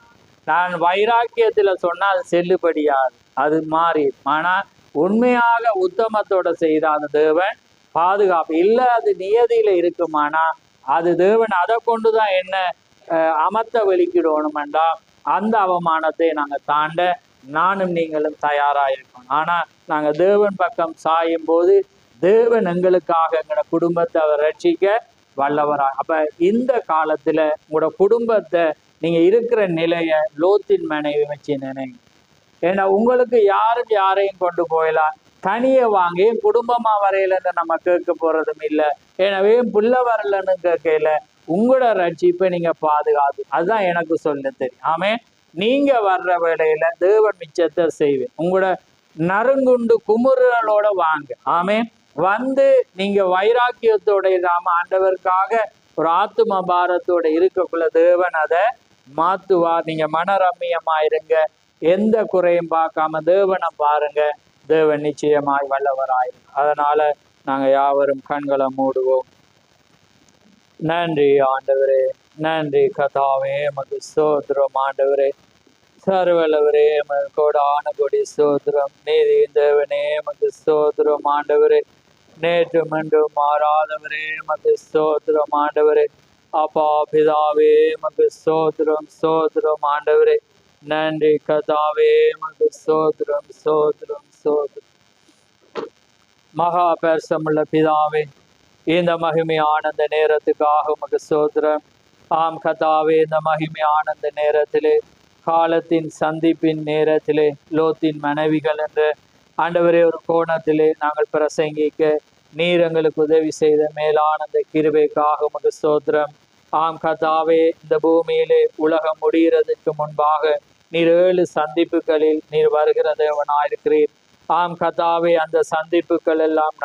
நான் வைராக்கியத்துல சொன்னா அது செல்லுபடியாது, அது மாறி. ஆனா உண்மையாக உத்தமத்தோட செய்த அந்த தேவன் பாதுகாப்பு இல்லை. அது நியதியில இருக்குமானா அது தேவன் அதை கொண்டுதான் என்ன அமர்த்த வெளிக்கிடணும்டா. அந்த அவமானத்தை நாங்க தாண்ட நானும் நீங்களும் தயாராயிருக்கணும். ஆனா நாங்க தேவன் பக்கம் சாயும் போது தேவன் எங்களுக்காக எங்களோட குடும்பத்தை அவர் ரட்சிக்க வல்லவரா. அப்ப இந்த காலத்துல உங்களோட குடும்பத்தை நீங்க இருக்கிற நிலைய லோத்தின் மனைவி வச்சு நினைங்க. ஏன்னா உங்களுக்கு யாரும் யாரையும் கொண்டு போயலாம். தனியே வாங்கி குடும்பமா வரையிலன்னு நம்ம கேட்க போறதும் இல்லை. எனவே புள்ள வரலன்னு கேட்கல. உங்களோட ரட்சிப்பை நீங்க பாதுகாத்து, அதுதான் எனக்கு சொல்ல தெரியும். ஆமே, நீங்க வர்ற வேலையில தேவன் மிச்சத்தை செய்வேன். உங்களோட நறுங்குண்டு குமுறலோட வாங்க. ஆமே, வந்து நீங்க வைராக்கியத்தோட இல்லாம ஆண்டவருக்காக ஒரு ஆத்தும பாரத்தோட இருக்கக்குள்ள தேவன் அதை மாத்துவார். நீங்க மனரம்மியமா இருங்க, எந்த குறையும் பார்க்காம தேவனை பாருங்க. தேவன் நிச்சயமாய் வல்லவராயிருக்கும். அதனால நாங்க யாவரும் கண்களை மூடுவோம். நன்றி ஆண்டவரே, நன்றி கதாவே, எமக்கு ஸ்தோத்திரம். ஆண்டவரே சர்வலவரே, எமக்கு கோடான கொடி ஸ்தோத்திரம். நீதி தேவனே, எமக்கு ஸ்தோத்திரம். ஆண்டவரே நேற்று மீண்டும் மாறாதவரே, எமக்கு ஸ்தோத்திரம். ஆண்டவரே அப்பா பிதாவே, எமக்கு ஸ்தோத்திரம் ஸ்தோத்திரம். ஆண்டவரே நன்றி கதாவே, எமக்கு ஸ்தோத்திரம் ஸ்தோத்திரம் ஸ்தோத்திரம். மகா பரிசுத்தமுள்ள பிதாவே, இந்த மகிமையான அந்த நேரத்துக்காக உமக்கு ஸ்தோத்திரம். ஆம் கதாவே, இந்த மகிமையான அந்த நேரத்திலே, காலத்தின் சந்திப்பின் நேரத்திலே, லோத்தின் மனைவிகள் என்ற ஆண்டவரே ஒரு கோணத்திலே நாங்கள் பிரசங்கிக்க நீர் எங்களுக்கு உதவி செய்த மேலான அந்த கிருபைக்காக உமக்கு ஸ்தோத்திரம். ஆம் கதாவே, இந்த பூமியிலே உலகம் முடிகிறதுக்கு முன்பாக நீர் 7 சந்திப்புகளில் நீர் வருகிற தேவனாயிருக்கிறீர். ஆம் கதாவே, அந்த சந்திப்புகள் எல்லாம்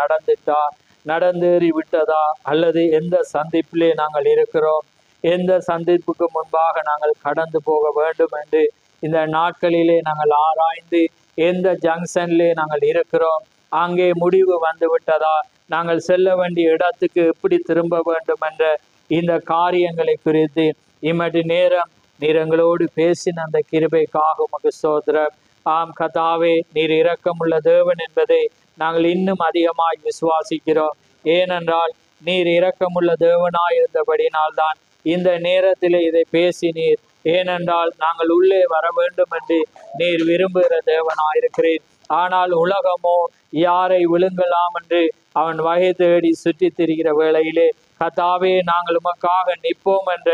நடந்தேறி விட்டதா, அல்லது எந்த சந்திப்பிலே நாங்கள் இருக்கிறோம், எந்த சந்திப்புக்கு முன்பாக நாங்கள் கடந்து போக வேண்டும் என்று இந்த நாட்களிலே நாங்கள் ஆராய்ந்து எந்த ஜங்ஷன்லே நாங்கள் இருக்கிறோம், அங்கே முடிவு வந்து விட்டதா, நாங்கள் செல்ல வேண்டிய இடத்துக்கு எப்படி திரும்ப வேண்டும் என்ற இந்த காரியங்களை குறித்து இம்மட்டு நேரம் நீர் எங்களோடு பேசின அந்த கிருபைக்காக உமக்கு ஸ்தோத்திரம். ஆம் கதாவே, நீர் இரக்கமுள்ள தேவன் என்பதை நாங்கள் இன்னும் அதிகமாய் விசுவாசிக்கிறோம். ஏனென்றால் நீர் இரக்கமுள்ள தேவனாய் இருந்தபடினால்தான் இந்த நேரத்திலே இதை பேசினீர். ஏனென்றால் நாங்கள் உள்ளே வர வேண்டும் என்று நீர் விரும்புகிற தேவனாயிருக்கிறீர். ஆனால் உலகமோ யாரை விழுங்கலாம் என்று அவன் வகை தேடி சுற்றி திரிகிற வேளையிலே கத்தாவே, நாங்கள் உமக்காக நிற்போம் என்ற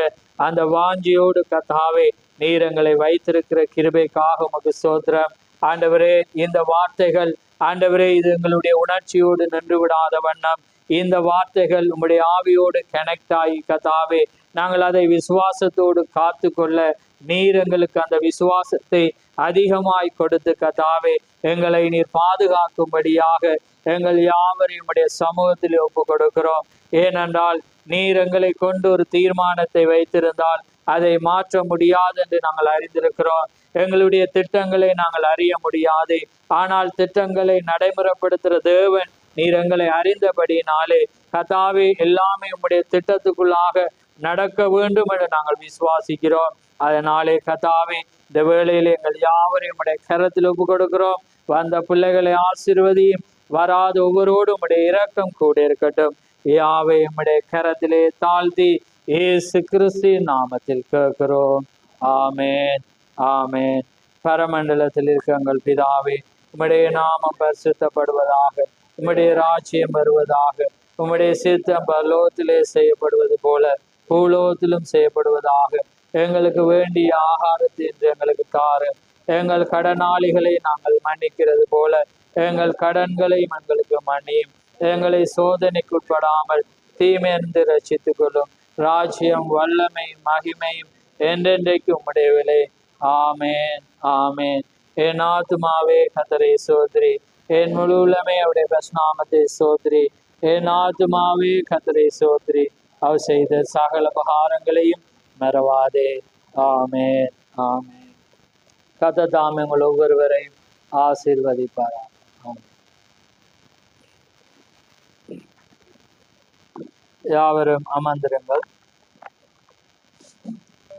அந்த வாஞ்சியோடு கத்தாவே நீர் எங்களை வைத்திருக்கிற கிருபைக்காக உமக்கு ஸ்தோத்திரம். ஆண்டவரே, இந்த வார்த்தைகள் ஆண்டவரே இது எங்களுடைய உணர்ச்சியோடு நின்று விடாத வண்ணம் இந்த வார்த்தைகள் உம்முடைய ஆவியோடு கனெக்ட் ஆகி கத்தாவே நாங்கள் அதை விசுவாசத்தோடு காத்து கொள்ள நீர் எங்களுக்கு அந்த விசுவாசத்தை அதிகமாய் கொடுத்து கத்தாவே எங்களை நீர் பாதுகாக்கும்படியாக எங்கள் யாவரையும் உம்முடைய சமூகத்தில் ஒப்பு கொடுக்கிறோம். ஏனென்றால் நீர் எங்களை கொண்டு ஒரு தீர்மானத்தை வைத்திருந்தால் அதை மாற்ற முடியாது என்று நாங்கள் அறிந்திருக்கிறோம். எங்களுடைய திட்டங்களை நாங்கள் அறிய முடியாது. ஆனால் திட்டங்களை நடைமுறைப்படுத்துகிற தேவன் நீர் எங்களை அறிந்தபடினாலே கத்தாவே எல்லாமே உம்முடைய திட்டத்துக்குள்ளாக நடக்க வேண்டும் என்று நாங்கள் விசுவாசிக்கிறோம். அதனாலே கத்தாவே இந்த வேளையிலே எங்கள் யாவரையும் உம்முடைய கரத்தில் ஒப்பு கொடுக்கிறோம். வந்த பிள்ளைகளை ஆசீர்வதியும், வராத ஒவ்வொருவரோடும் உம்முடைய இரக்கம் கூட இருக்கட்டும். யாவை உம்முடைய கரத்திலே தாழ்த்தி இயேசு கிறிஸ்துவின் நாமத்தில் கேட்கிறோம். ஆமேன் ஆமேன். பரமண்டலத்தில் இருக்க எங்கள் பிதாவே, உம்முடைய நாமம் பரிசுத்தப்படுவதாக, உம்முடைய ராஜ்யம் வருவதாக, உம்முடைய சித்தம் பரலோகத்திலே செய்யப்படுவது போல பூலோகத்திலும் செய்யப்படுவதாக. எங்களுக்கு வேண்டிய ஆகாரத்தை என்று எங்களுக்கு தாரும். எங்கள் கடனாளிகளை நாங்கள் மன்னிக்கிறது போல எங்கள் கடன்களை எங்களுக்கு மன்னியும். எங்களை சோதனைக்குட்படாமல் தீமையிலிருந்து ரட்சித்துக் கொள்ளும். ராஜ்யம் வல்லமை மகிமையும் என்றென்றைக்கு உம்முடையவில்லை. ஆமேன் ஆமேன். என் ஆத்துமாவே கர்த்தரை சோதரி, என் முழு உள்ளமே அவருடைய பரிசுநாமத்தை சோதரி. என் ஆத்துமாவே கர்த்தரை சோதரி, அவர் செய்த சகல உபகாரங்களையும் மறவாதே. ஆமேன் ஆமேன். கர்த்தர் தாமே உங்கள் ஒவ்வொருவரையும் ஆசீர்வதிப்பாரா. யாவரும் அமர்ந்திருங்கள்.